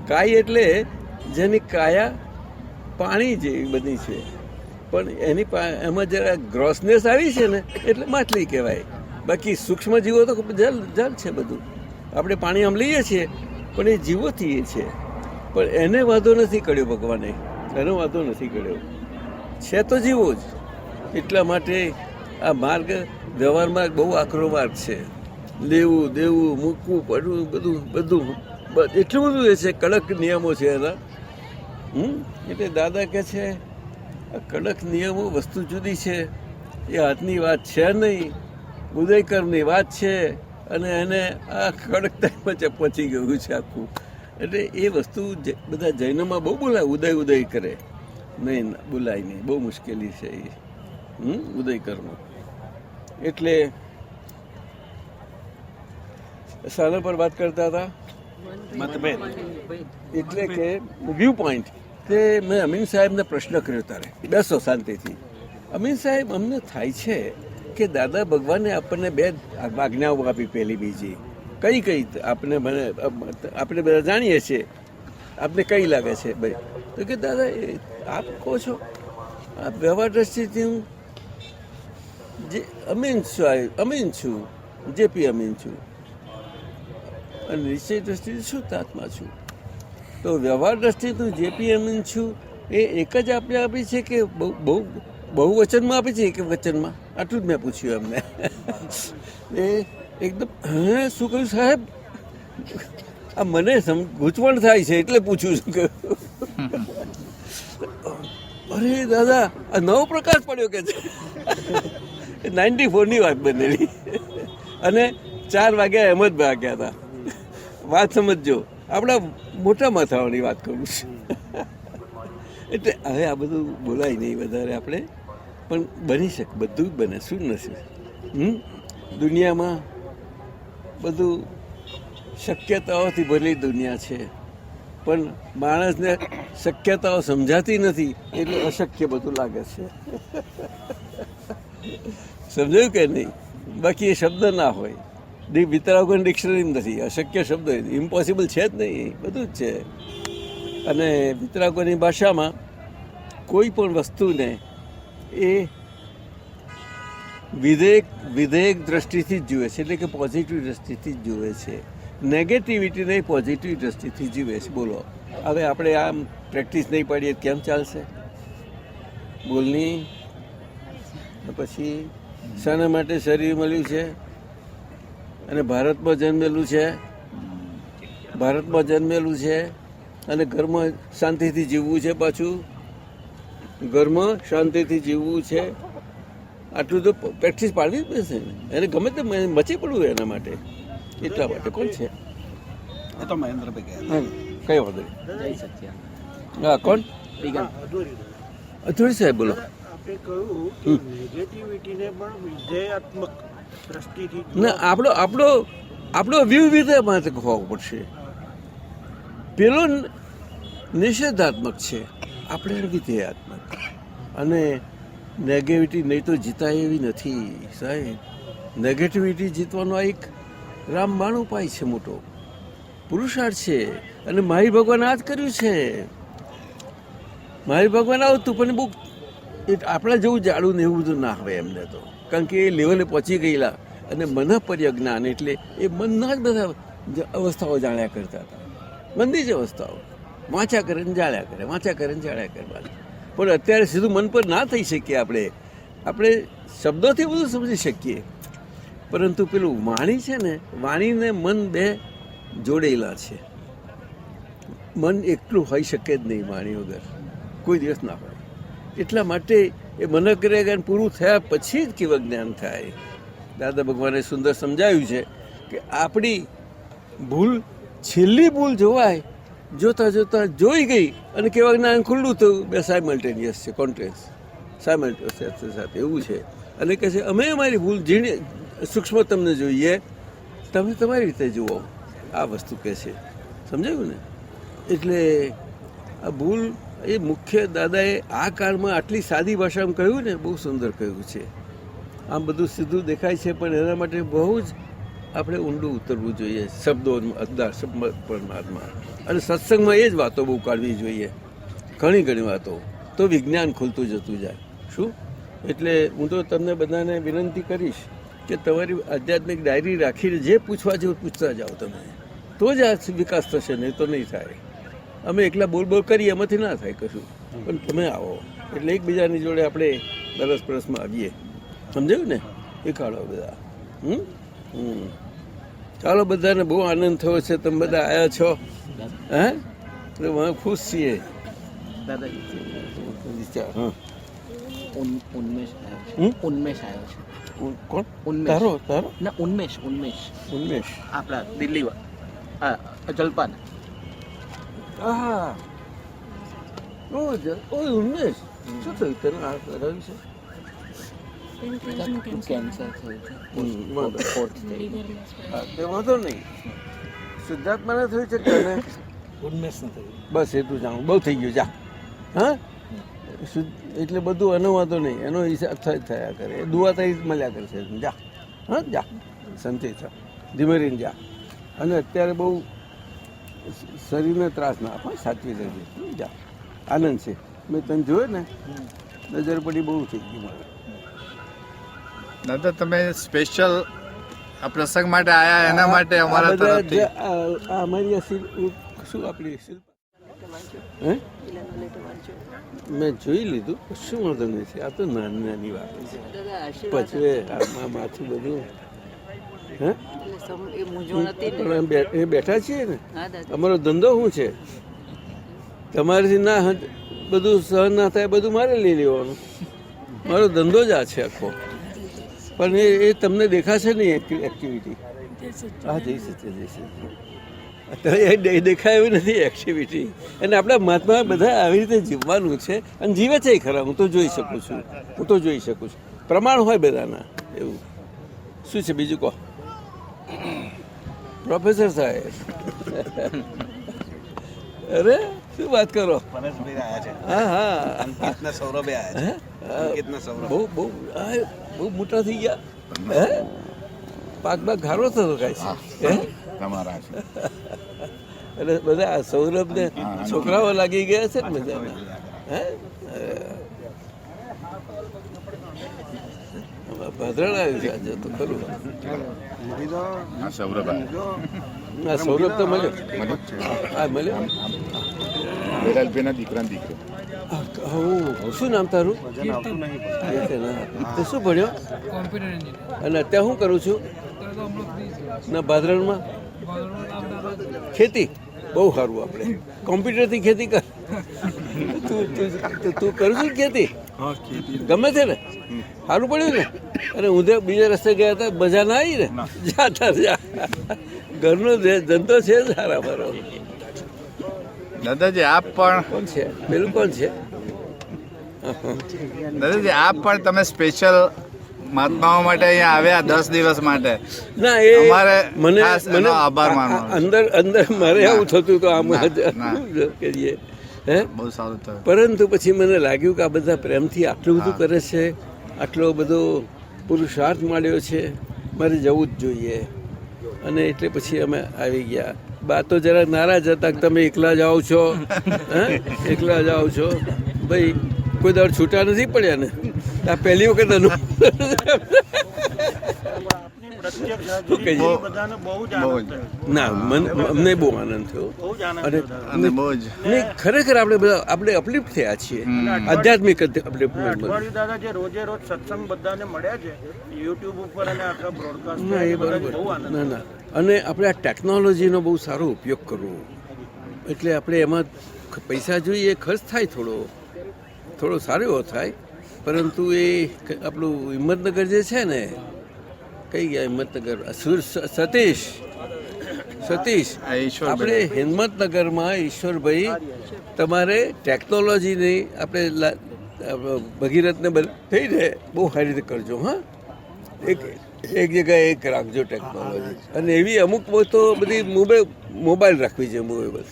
કાય એટલે જેની કાયા પાણી જેવી બધી છે, પણ એમાં જરા ગ્રોસનેસ આવી છે ને એટલે માછલી કહેવાય. બાકી સૂક્ષ્મ જીવો તો જળ છે બધું. આપણે પાણી આમ લઈએ છીએ પણ એ જીવોથી એ છે, પણ એને વાંધો નથી કર્યો ભગવાને, એનો વાંધો નથી કર્યો, છે તો જીવો જ. એટલા માટે આ માર્ગ વ્યવહાર માર્ગ બહુ આકરો માર્ગ છે. લેવું દેવું મૂકવું પડવું બધું એટલું બધું એ છે, કડક નિયમો છે એના. એટલે દાદા કહે છે આ કડક નિયમો વસ્તુ જુદી છે, એ હાથની વાત છે નહીં, ઉદયકરની વાત છે. અને એને આ કડકતામાં પહોંચી ગયું છે આખું. એટલે એ વસ્તુ બધા જૈનોમાં બહુ બોલાય, ઉદય કરે નહીં, બોલાય નહીં, બહુ મુશ્કેલી છે એ ઉદયકરનું. એટલે સાના પર વાત કરતા હતા, મતભેદ. એટલે કે વ્યૂ પોઈન્ટ. તે મેં અમીન સાહેબને પ્રશ્ન કર્યો તારે, બેસો શાંતિથી. અમીન સાહેબ, અમને થાય છે કે દાદા ભગવાને આપણને 2 આજ્ઞાઓ આપી, પહેલી બીજી કઈ આપણે બધા જાણીએ છીએ. આપને કઈ લાગે છે ભાઈ? તો કે દાદા આપ કહો છો આ વ્યવહાર દ્રષ્ટિથી હું જે અમીન છું જેપી અમીન છું, અને નિશ્ચય દ્રષ્ટિથી શુદ્ધ આત્મા છું. તો વ્યવહાર દ્રષ્ટિથી હું જેપી અમીન છું એ એક જ આપણે આપી છે કે બહુ વચનમાં આપી છે? એક વચનમાં આટલું જ મેં પૂછ્યું એમને. એ એકદમ હા શું કહ્યું સાહેબ? આ મને ગૂંચવણ થાય છે એટલે પૂછું છું કે અરે દાદા આ નવો પ્રકાશ પડ્યો કે છે. 94ની વાત બનેલી અને 4 વાગ્યા એમ જ ભાગ્યા હતા. વાત સમજજો, આપણા મોટા માથાઓની વાત કરું છું. એટલે હવે આ બધું બોલાય નહીં વધારે આપણે, પણ બની શકે, બધું જ બને, શું નથી. દુનિયામાં બધું શક્યતાઓથી ભરેલી દુનિયા છે, પણ માણસને શક્યતાઓ સમજાતી નથી એટલે અશક્ય બધું લાગે છે. સમજાયું કે નહીં? બાકી એ શબ્દ ના હોય. વિતરાગોની ડિક્શનરી નથી, અશક્ય શબ્દ ઇમ્પોસિબલ છે જ નહીં, બધું જ છે. અને વિતરાગોની ભાષામાં કોઈ પણ વસ્તુને એ વિધેયક દ્રષ્ટિથી જ જુએ છે, એટલે કે પોઝિટિવ દ્રષ્ટિથી જ જુએ છે. નેગેટિવિટીને પોઝિટિવ દ્રષ્ટિથી જીવે છે. બોલો હવે આપણે આમ પ્રેક્ટિસ નહીં પાડીએ કેમ ચાલશે? બોલની પછી શાના માટે શરીર મળ્યું છે અને ભારતમાં જન્મેલું છે અને ઘરમાં શાંતિથી જીવવું છે. પાછું ઘરમાં શાંતિથી જીવવું છે. આટલું તો પ્રેક્ટિસ પાડવી જ પડશે ને. એને ગમે તે મચી પડવું એના માટે, એટલા માટે. કોણ છે? એ તો મહેન્દ્રભાઈ ગયા. હા કઈ વાંધો નહીં. હા કોણ? અધૂરી સાહેબ બોલો. આપણે કહ્યું કે નેગેટિવિટીને પણ વિધેયાત્મક દ્રષ્ટિથી ના, આપણો વ્યૂ વિધેયમાં હોવો પડશે. પેલો નિષેધાત્મક છે, આપણે વિધેયાત્મક. અને નેગેટિવિટી નહીં તો જીતાય એવી નથી સાહેબ. નેગેટિવિટી જીતવાનો એક રામબાણ ઉપાય છે, મોટો પુરુષાર્થ છે. અને મહાવીર ભગવાન આ જ કર્યું છે. મહાવીર ભગવાન આવતું પણ બહુ આપણા જેવું જાડું ને એવું બધું ના આવે એમને તો, કારણ કે એ લેવલે પહોંચી ગયેલા. અને મનઃપર્ય જ્ઞાન એટલે એ મનના જ બધા અવસ્થાઓ જાણ્યા કરતા હતા. મનની જ અવસ્થાઓ વાંચ્યા કરે ને જાણ્યા કરે, વાંચ્યા કરે ને જાણ્યા કરવાની. પણ અત્યારે સીધું મન પર ના થઈ શકીએ આપણે શબ્દોથી બધું સમજી શકીએ, પરંતુ પેલું વાણી છે ને, વાણીને મન બે જોડેલા છે. મન એકલું હોઈ શકે જ નહીં વાણી વગર, કોઈ દિવસ ના હોય. એટલા માટે એ મનઃક્રિયા જ્ઞાન પૂરું થયા પછી જ કેવળ જ્ઞાન થાય. દાદા ભગવાને સુંદર સમજાવ્યું છે કે આપણી ભૂલ, છેલ્લી ભૂલ જોવાય, જોતા જોતા જોઈ ગઈ અને કેવા જ્ઞાન ખુલ્લું થયું. બે સાયમલ્ટેનિયસ છે, કોન્ટેન્સ સાયમલ્ટેનિયસ સાથે એવું છે. અને કહે છે અમે અમારી ભૂલ ઝીણી સૂક્ષ્મ તમને જોઈએ, તમે તમારી રીતે જુઓ. આ વસ્તુ કહે છે, સમજાયું ને? એટલે આ ભૂલ એ મુખ્ય દાદાએ આ કાળમાં આટલી સાદી ભાષામાં કહ્યું ને, બહુ સુંદર કહ્યું છે. આમ બધું સીધું દેખાય છે, પણ એના માટે બહુ જ આપણે ઊંડું ઉતરવું જોઈએ શબ્દોમાં પરમાત્મા. અને સત્સંગમાં એ જ વાતો બહુ કાઢવી જોઈએ, ઘણી વાતો, તો વિજ્ઞાન ખુલતું જતું જાય. શું? એટલે હું તો તમને બધાને વિનંતી કરીશ કે તમારી આધ્યાત્મિક ડાયરી રાખીને જે પૂછવા જેવું પૂછતા જાઓ તમે, તો જ આ વિકાસ થશે, નહીં તો નહીં થાય. અમે એકલા બોલ કરીએ એમાંથી ના થાય કશું. પણ તમે આવો એટલે એકબીજાની જોડે આપણે પરસ્પરસમાં આવીએ. સમજાયું ને? એ કાઢો બધા. ચાલો, બધાને બહુ આનંદ થયો છે, તમે બધા આવ્યા છો. હે? એટલે ખુશ છીએ. હા, ઉન્મેષ આવ્યો છે. કોણ? તારો ના, ઉન્મેષ આપણા દિલ્હી જલપાન. હા, ઉન્મેષ શું થયું તને? આ કરાવ્યું છે? કેન્સર થયું છે. વાંધો નહીં. શુદ્ધાત્માને થયું છે તને? ઉન્મેષ ન થયું. બસ એટલું જાણું, બહુ થઈ ગયું. જા. હા, એટલે બધું એનો વાંધો નહીં, એનો હિસાબ થયા કરે. એ દુઆ થઈ મળ્યા કરશે. જા. હા, જા, શાંતિ થા, ધીમે રહીને જા. અને અત્યારે બહુ શરીરને ત્રાસ ના આપો, સાચવી લેજે. જા, આનંદ છે. મેં તને જોયો ને, નજર પડી બહુ થઈ ગઈ મારે. દાદા તમે સ્પેશિયલ આ પ્રસંગ માટે આયા એના માટે અમારા તરફથી આ અમારી આ શું આપણી શિલ્પ હે મેં જોઈ લીધું, શું વાંધો નથી. આ તો નાની નાની વાત છે. પછી આમાં માથું બધું હે પણ એ બેઠા છીએ ને, અમારો ધંધો શું છે? તમારાથી ના બધું સહન ના થાય, બધું મારે લઈ લેવાનું. મારો ધંધો જ આ છે આખો. પણ એ તમને દેખાશે નહીં એક્ટિવિટી. હા જઈ શકે એ દેખાય એવી નથી એક્ટિવિટી. અને આપણા મહાત્મા બધા આવી રીતે જીવવાનું છે અને જીવે છે ખરા. હું તો જોઈ શકું છું, પ્રમાણ હોય બધાના. એવું શું છે બીજું કહો પ્રોફેસર સાહેબ? અરે શું વાત કરો? હા હા બહુ મોટા થઈ ગયા. હે પાક ઘારો થતો કાંઈ એટલે બધા સૌરભ ને છોકરાઓ લાગી ગયા છે ને મજાના. હે ભાદરણ આવ્યું છે આજે તો ખરું. ના સૌરભ તો મળ્યો. હા મળ્યો. શું નામ તારું? તે શું ભણ્યો? અને અત્યારે શું કરું છું? ના ભાદરણમાં ખેતી. બહુ સારું. આપણે કોમ્પ્યુટરથી ખેતી કર. તું કરું છું ખેતી? ગમે છે ને? સારું પડ્યું ને? અને હું બીજા રસ્તે ગયા હતા, મજા ના આવી ને? જાતા જા, ઘરનો ધંધો છે સારા મારો. દાદાજી આપ પણ કોણ છે પેલું? કોણ છે દાદાજી આપ પણ તમે સ્પેશિયલ મહાત્માઓ માટે અહીંયા આવ્યા 10 દિવસ માટે? ના એ અમારે મને આભાર માનવો. અંદર મારે એવું થતું તો આમ કરીએ. હે બહુ સારું થયું. પરંતુ પછી મને લાગ્યું કે આ બધા પ્રેમથી આટલું બધું કરે છે, આટલો બધો પુરુષાર્થ માંડ્યો છે, મારે જવું જ જોઈએ. અને એટલે પછી અમે આવી ગયા. બા તો જરાક નારાજ હતા કે તમે એકલા જાઓ છો. હે એકલા જાઓ છો ભાઈ, કોઈ દાડ છૂટા નથી પડ્યા ને? આ પહેલી વખત ના અમને બહુ આનંદ થયો. અને ખરેખર આપણે અપલિફ્ટ થયા છીએ, આધ્યાત્મિક અપલિફ્ટમેન્ટ. દાદા જે રોજે રોજ સત્સંગ બધાને મળ્યા છે યુટ્યુબ ઉપર અને આખા બ્રોડકાસ્ટ. ના એ બરાબર. ના અને આપણે આ ટેકનોલોજીનો બહુ સારો ઉપયોગ કરવો. એટલે આપણે એમાં પૈસા જોઈએ, ખર્ચ થાય, થોડો સારો એવો થાય. પરંતુ એ આપણું હિંમતનગર જે છે ને, કઈ ગયા હિંમતનગર? સતીશ આપણે હિંમતનગરમાં ઈશ્વરભાઈ તમારે ટેકનોલોજીની આપણે ભગીરથને થઈ રહે બહુ સારી રીતે કરજો. હા એક જગ્યાએ એક રાખજો ટેકનોલોજી. અને એવી અમુક તો બધી મોબાઈલ રાખવી છે મોબાઈલ.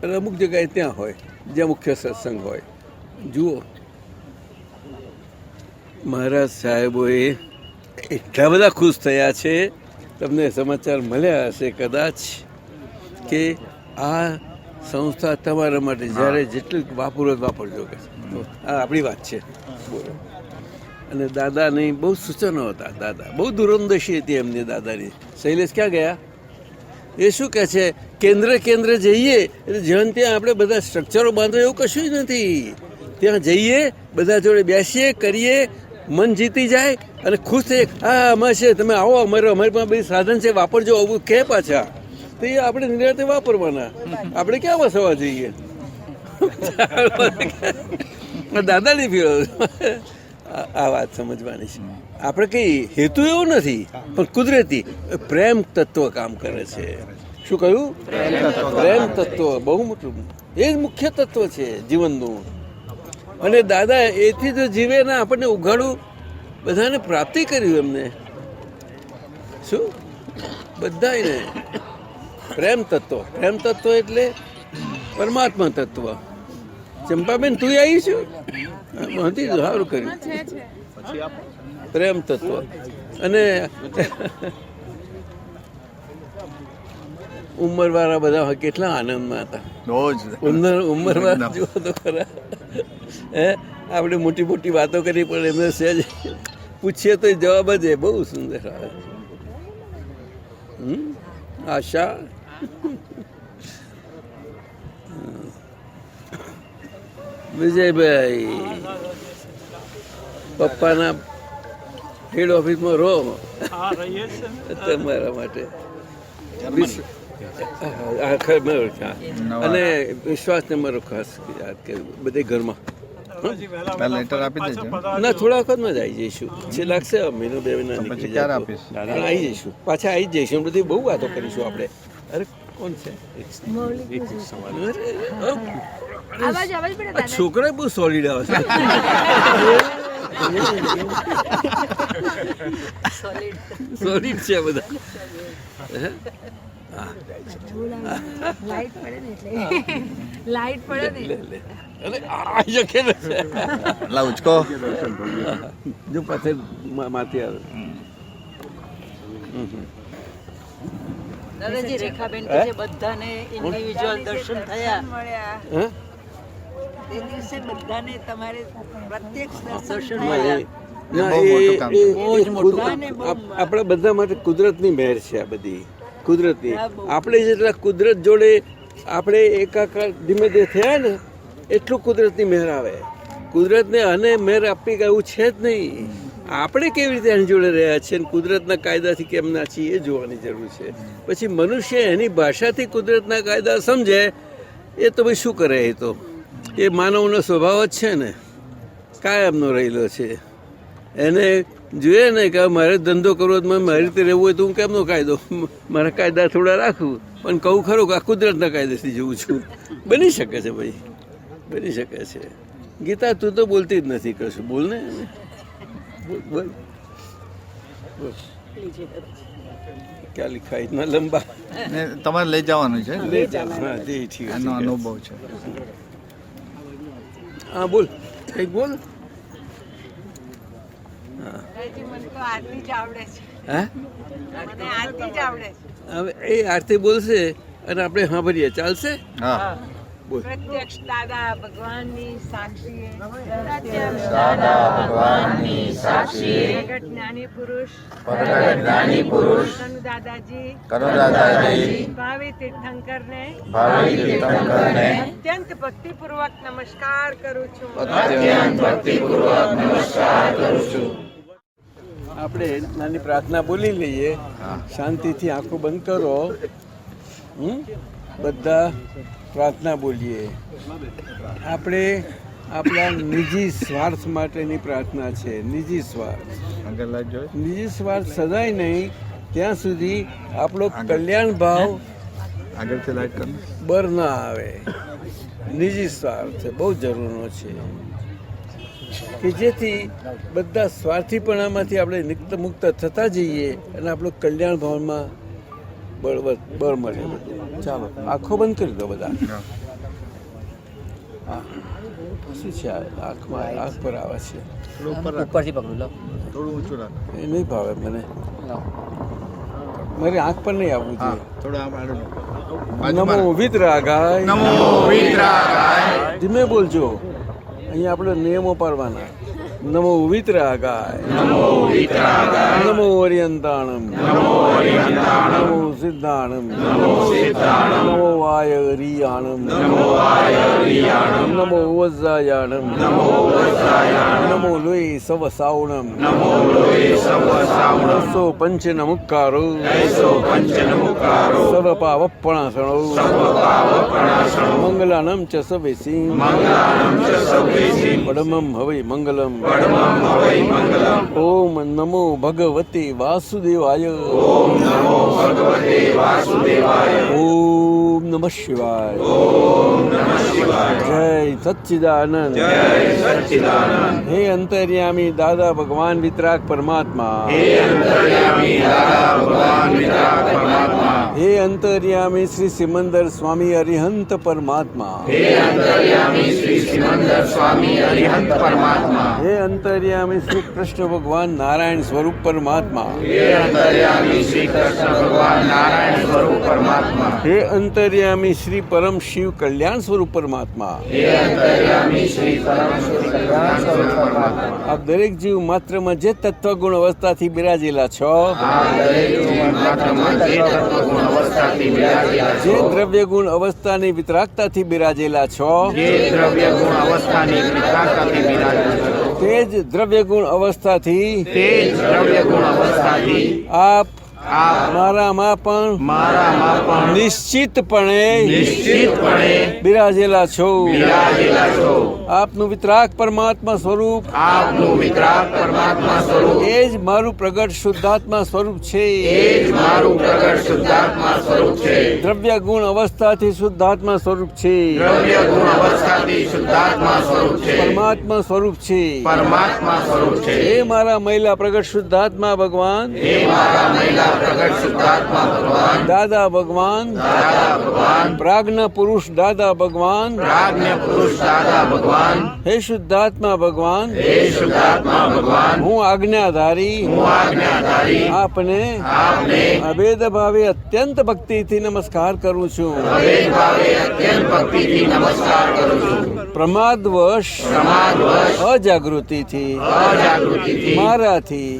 અને અમુક જગ્યાએ ત્યાં હોય જ્યાં મુખ્ય સત્સંગ હોય. જુઓ મહારાજ સાહેબોએ એટલા બધા ખુશ થયા છે, તમને સમાચાર મળ્યા હશે કદાચ, કે આ સંસ્થા તમારા માટે જ્યારે જેટલું વાપરો વાપરજો કે આ આપણી વાત છે. બોલો. અને દાદાની બહુ સૂચનો હતા. દાદા બહુ દૂરંદેશી હતી એમની દાદાની. શૈલેષ ક્યાં ગયા? એ શું કહે છે? કેન્દ્ર જઈએ એટલે જ્યાં ત્યાં આપણે બધા સ્ટ્રક્ચરો બાંધો એવું કશું જ નથી. ત્યાં જઈએ, બધા જોડે બેસીએ, કરીએ, મન જીતી જાય અને ખુશ થઈ. હા અમારે છે, તમે આવો, અમારી પાસે બધી સાધન છે, વાપરજો. આવું કે પાછા તો એ આપણે નિરાતે વાપરવાના. આપણે ક્યાં વસવા જઈએ? દાદાની ફીરો આ વાત સમજવાની છે. આપણે કંઈ હેતુ એવું નથી, પણ કુદરતી પ્રેમ તત્વ કામ કરે છે. શું કહ્યું? પ્રેમ તત્વ બહુ મોટું, એ જ મુખ્ય તત્વ છે જીવનનું. અને દાદા એથી જો જીવે ને આપણને ઉઘાડું બધાને પ્રાપ્તિ કર્યું એમને. શું બધાને પ્રેમ તત્વ એટલે પરમાત્મા તત્વ. ચંપાબેન તું આવી છું? હતી સારું કર્યું. પ્રેમ તત્વ. અને ઉંમરવાળા બધા કેટલા આનંદમાં હતા. બહુ જ ઉંમરવાળા જુઓ તો ખરા. હે આપણે મોટી મોટી વાતો કરી પણ એમને સહેજ પૂછીએ તો જવાબ જ એ બહુ સુંદર આવે. આશા વિજયભાઈ પપ્પાના હેડ ઓફિસમાં રહો તમારા માટે અને વિશ્વાસને મારો ખાસ યાદ કર્યું બધે ઘરમાં. લેટર આપી દેજો. ના થોડા વખતમાં જ આવી જઈશું. છે લાગશે મહિનો બે મહિના પછી નીકળી ક્યારે જાય આપીશ? પણ આવી જઈશું, પાછા આવી જ જઈશું. બધી બહુ વાતો કરીશું આપણે. અરે કોણ છે આ છોકરા બહુ સોલિડ આવે છે. સોલિડ છે બધા. લાઈટ પડે ને અરે આ જખે ને લા ઉચકો. જો પાછળ માથે આવે. દાદાજી રેખાબેન કે જે બધાને ઇન્ડિવિજ્યુઅલ દર્શન થયા મળ્યા હે તે દિવસે બધાને તમારે પ્રત્યક્ષ દર્શન દર્શન થયા. ના, બહુ મોટું કામ છે. આપણા બધા માટે કુદરતની મહેર છે આ બધી. કુદરતની આપણે જેટલા કુદરત જોડે આપણે એકાકાર ધીમે ધીમે થયા ને એટલું કુદરતની મહેર આવે. કુદરતને અને મહેર આપવી એવું છે જ નહીં. આપણે કેવી રીતે એની જોડે રહ્યા છીએ અને કુદરતના કાયદાથી કેમ ના છીએ એ જોવાની જરૂર છે. પછી મનુષ્ય એની ભાષાથી કુદરતના કાયદા સમજે એ તો ભાઈ શું કરે? એ તો એ માનવનો સ્વભાવ જ છે ને, કાયમનો રહેલો છે. એને જોઈએ ને કે મારે ધંધો કરવો તો મારી રીતે રહેવું હોય તો હું કેમનો કાયદો મારા કાયદા થોડા રાખું, પણ કહું ખરું કે આ કુદરતના કાયદાથી જોઉં છું. બની શકે છે ભાઈ, બની શકે છે. ગીતા તું તો બોલતી જ નથી, કશું બોલ ને. બોલ બોલ બોલ. ક્યાં લિખા ઇતના લંબા? ને તમારે લઈ જવાનું છે. લે જાઓ. હા તે ઠીક એનો છે. અનુભવ છે. હા બોલ, કંઈક બોલ. દાદાજી, મને તો આરતી જ આવડે છે. હા મને આરતી જ આવડે છે. હવે એ આરતી બોલશે અને આપણે સાંભળીએ, ચાલશે? હા. બોલ. પ્રત્યક્ષ દાદા ભગવાનની સાક્ષી પ્રગટ જ્ઞાની પુરુષ કનુ દાદાજી ભાવિ તીર્થંકરને અત્યંત ભક્તિપૂર્વક નમસ્કાર કરું છું. આપણે નાની પ્રાર્થના બોલી લઈએ. શાંતિથી આંખો બંધ કરો. બધા પ્રાર્થના બોલીએ. આપણે આપણા નિજી સ્વાર્થ માટેની પ્રાર્થના છે. નિજી સ્વાર્થ, આગળ લાઈટ જોઈ. નિજી સ્વાર્થ સદાય નહીં ત્યાં સુધી આપણો કલ્યાણ ભાવ આગળથી લાઈટ કરો. બર ના આવે. નિજી સ્વાર્થ બહુ જરૂરનો છે કે જેથી બધા સ્વાર્થીપણામાંથી આપણે નિત્ય મુક્ત થતા જઈએ અને આપણો કલ્યાણ ભાવમાં બળ મળે. ચાલો આંખો બંધ કરી દો બધા. હા શું છે આંખમાં? આંખ પર આવે છે. ઉપરથી પકડું લો. થોડું ઊંચું રાખો. એ નહીં ભાવે મને. મારી આંખ પર નહીં આવવું હા જોઈએ. થોડું આમ આડું. નમો વિતરાગાય. નમો વિતરાગાય. ધીમે બોલજો. અહીંયા આપણે નિયમો પાડવાના. નમો વિતરાગાય. નમો ઓરિયંતાણમ. નમો સિદ્ધાણમ. નમો વાયરિયાણમ. નમો વજ્રાયાણમ. નમો લોય સવસાવણમ. સો પંચન મુક્કારો. સર્વ પાવપણાસણો. મંગલાનમ ચ સવેસી. પડમમ હવૈ મંગલમ. ઓમ નમો ભગવતે વાસુદેવાય. ઓમ નમઃ શિવાય. જય સચ્ચિદાનંદ. હે અંતર્યામી દાદા ભગવાન વિતરાગ પરમાત્મા. હે અંતર્યામી શ્રી સિમંદર સ્વામી અરિહંત પરમાત્મા હે અંતર્યામી શ્રી સિમંદર સ્વામી અરિહંત પરમાત્મા હે અંતર્યામી શ્રી કૃષ્ણ ભગવાન નારાયણ સ્વરૂપ પરમાત્મા હે અંતર્યામી શ્રી કૃષ્ણ ભગવાન નારાયણ સ્વરૂપ પરમાત્મા હે અંતર્યામી શ્રી પરમ શિવ કલ્યાણ સ્વરૂપ પરમાત્મા હે અંતર્યામી શ્રી પરમ શિવ કલ્યાણ સ્વરૂપ પરમાત્મા આપ દરેક જીવ માત્રમાં જે તત્વગુણ અવસ્થાથી બિરાજેલા છો આ દરેક જીવ માત્રમાં જે તત્વગુણ અવસ્થાથી બિરાજેલા જે છો દ્રવ્ય ગુણ અવસ્થાની વિતરાગતાથી બિરાજેલા છો જે દ્રવ્ય ગુણ અવસ્થાની વિતરાગતાથી બિરાજેલા છો તે જ દ્રવ્ય ગુણ અવસ્થાથી તે જ દ્રવ્ય ગુણ અવસ્થાથી આપ આપ મારામાં પણ મારામાં પણ નિશ્ચિતપણે નિશ્ચિતપણે બિરાજેલા છો બિરાજેલા છો આપનું વિતરાગ પરમાત્મા સ્વરૂપ આપનું વિતરાગ પરમાત્મા સ્વરૂપ એ જ મારું પ્રગટ શુદ્ધાત્મા સ્વરૂપ છે એ જ મારું પ્રગટ શુદ્ધાત્મા સ્વરૂપ છે દ્રવ્ય ગુણ અવસ્થાથી શુદ્ધાત્મા સ્વરૂપ છે દ્રવ્ય ગુણ અવસ્થાથી શુદ્ધાત્મા સ્વરૂપ છે પરમાત્મા સ્વરૂપ છે પરમાત્મા સ્વરૂપ છે એ મારા મહિલા પ્રગટ શુદ્ધાત્મા ભગવાન હે મારા મહિલા પ્રગટ શુદ્ધાત્મા ભગવાન દાદા ભગવાન દાદા ભગવાન પ્રાજ્ઞ પુરુષ દાદા ભગવાન પ્રાજ્ઞ પુરુષ દાદા ભગવાન હે શુદ્ધાત્મા ભગવાન હે શુદ્ધાત્મા ભગવાન હું આજ્ઞાધારી હું આજ્ઞાધારી આપને આપને અભેદ ભાવે અત્યંત ભક્તિથી નમસ્કાર કરું છું અભેદ ભાવે અત્યંત ભક્તિથી નમસ્કાર કરું છું પ્રમાદવશ પ્રમાદવશ અજાગૃતિથી અજાગૃતિથી મારાથી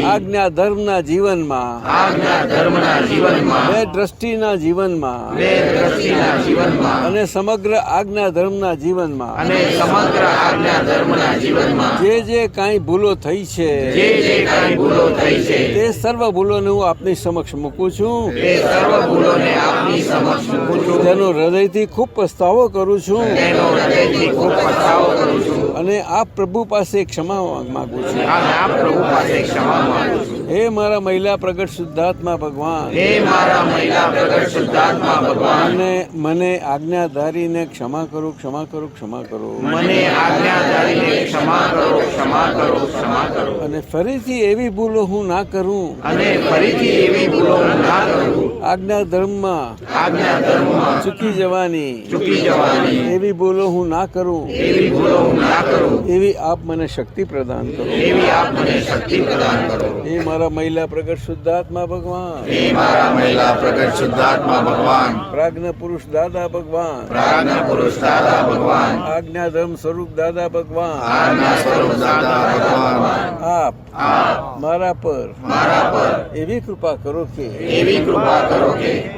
આજ્ઞા ધર્મના જીવનમાં આજ્ઞા ધર્મના જીવનમાં બે દ્રષ્ટિના જીવનમાં બે દ્રષ્ટિના જીવનમાં અને સમગ્ર આજ્ઞા ધર્મના જીવનમાં અને સમગ્ર આજ્ઞા ધર્મના જીવનમાં જે કાંઈ ભૂલો થઈ છે જે કાંઈ ભૂલો થઈ છે તે સર્વ ભૂલોને હું આપની સમક્ષ મૂકું છું તે સર્વ ભૂલોને આપની સમક્ષ મૂકું છું તેનો હૃદયથી ખૂબ પસ્તાવો કરું છું તેનો હૃદયથી ખૂબ પસ્તાવો કરું છું અને આપ પ્રભુ પાસે ક્ષમા માંગુ છું અને આપ પ્રભુ પાસે ક્ષમા માંગુ છું હે મારા મહિલા પ્રગટ શુદ્ધાત્મા ભગવાન હે મારા મહિલા પ્રગટ શુદ્ધાત્મા ભગવાન મને આજ્ઞાધારીને ક્ષમા કરો ક્ષમા કરો ક્ષમા કરો મને આજ્ઞાધારીને ક્ષમા કરો ક્ષમા કરો ક્ષમા કરો અને ફરીથી એવી ભૂલો હું ના કરું અને ફરીથી એવી ભૂલો હું ના કરું આજ્ઞા ધર્મમાં ચૂકી જવાની એવી ભૂલો હું ના કરું એવી આપ મને શક્તિ પ્રદાન કરો એ મારા મહિલા પ્રગટ શુદ્ધાત્મા ભગવાન પ્રાજ્ઞ પુરુષ દાદા ભગવાન આજ્ઞા ધર્મ સ્વરૂપ દાદા ભગવાન આપ મારા પર એવી કૃપા કરો કે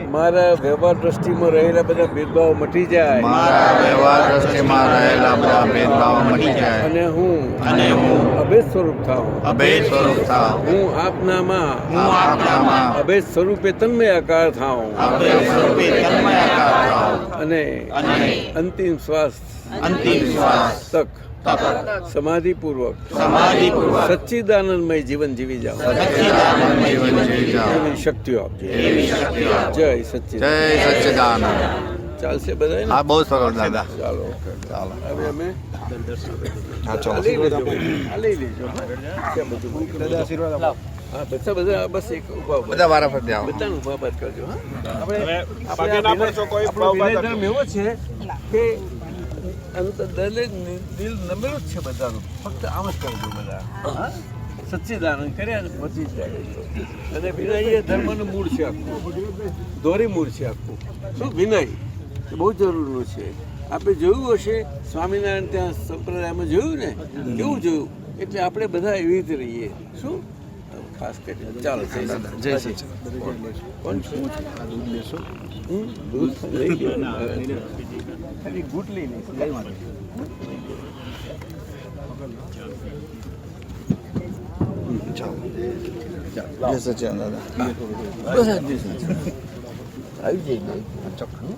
મારા વ્યવહાર દ્રષ્ટિમાં રહેલા બધા ભેદભાવ મટી જાય અને હું અભેદ સ્વરૂપ થાઉં હું આપનામાં અભેદ સ્વરૂપે તન્મયાકાર થાઉં અને અંતિમ શ્વાસ તક સમાધિપૂર્વક સચ્ચિદાનંદમય જીવન જીવી જાઓ એવી શક્તિઓ આપજો જય સચ્ચિદાનંદ ચાલશે બધા હા બહુ સરસ દાદા ચાલો ચાલો હવે અમે લઈ લેજો હા બધા બસ એક બધા વારાફરતી આવો બધાનું ઉભા બાદ કરજો હા હવે બાકી ના પડશો કોઈ ભાવ બાદ વિનયધર્મ એવો છે કે દિલ નમેલું જ છે બધાનું ફક્ત આમ જ કરજો બધા હા સચ્ચિદાનંદ કર્યા અને પહોંચી જાય અને વિનય એ ધર્મનું મૂળ છે આખું દોરી મૂળ છે આખું શું વિનય એ બહુ જરૂરનું છે આપણે જોયું હશે સ્વામિનારાયણ ત્યાં સંપ્રદાયમાં જોયું ને કેવું જોયું એટલે આપણે બધા એવી રીતે રહીએ શું ખાસ કરીને ચાલો જય શ્રી કોણ છે દૂધ લઈ ગયો ખાલી ગુટ લઈ લઈશ જય સચ્ચિદાનંદ દાદા બસ આવી જઈએ ચોખ્ખું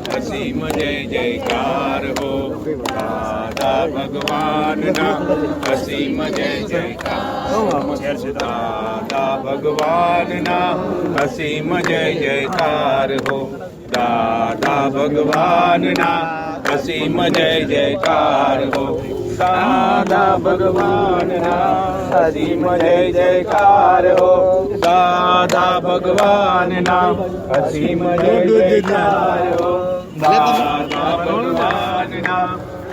અસીમ જય જયકાર હો દાદા ભગવાનના અસીમ જય જયકાર દાદા ભગવાનના અસીમ જય જયકાર હો દાદા ભગવાનના અસીમ જય જયકાર હો દાદા ભગવાનના અસીમ જય જયકાર હો દાદા ભગવાનના અસીમ જય જયકાર હો દાદા ભગવાનના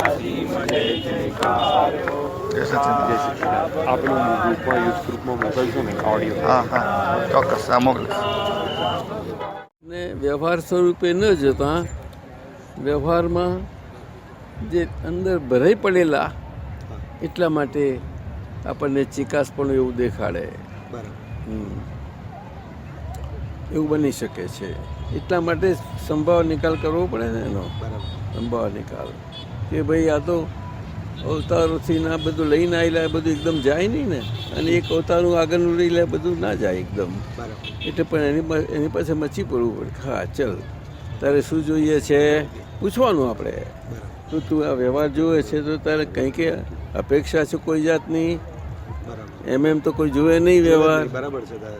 અસીમ જય જયકાર હો. હા હા ચોક્કસ આ મોકલીશ. ને વ્યવહાર સ્વરૂપે ન જતા વ્યવહારમાં જે અંદર ભરાઈ પડેલા એટલા માટે આપણને ચિકાસ પણ એવું દેખાડે. એવું બની શકે છે. એટલા માટે સંભાવ નિકાલ કરવો પડે ને એનો સંભાવ નિકાલ કે ભાઈ આ તો અવતારોથી ના બધું લઈને આવેલા એ બધું એકદમ જાય નહીં ને, અને એક અવતારનું આગળનું લઈ લે બધું ના જાય એકદમ. એટલે પણ એની પાસે મચી પડવું પડે. હા ચલ તારે શું જોઈએ છે પૂછવાનું આપણે. તો તું આ વ્યવહાર જોવે છે તો તારે કંઈ કે અપેક્ષા છે કોઈ જાતની? એમ તો કોઈ જોવે નહીં વ્યવહાર.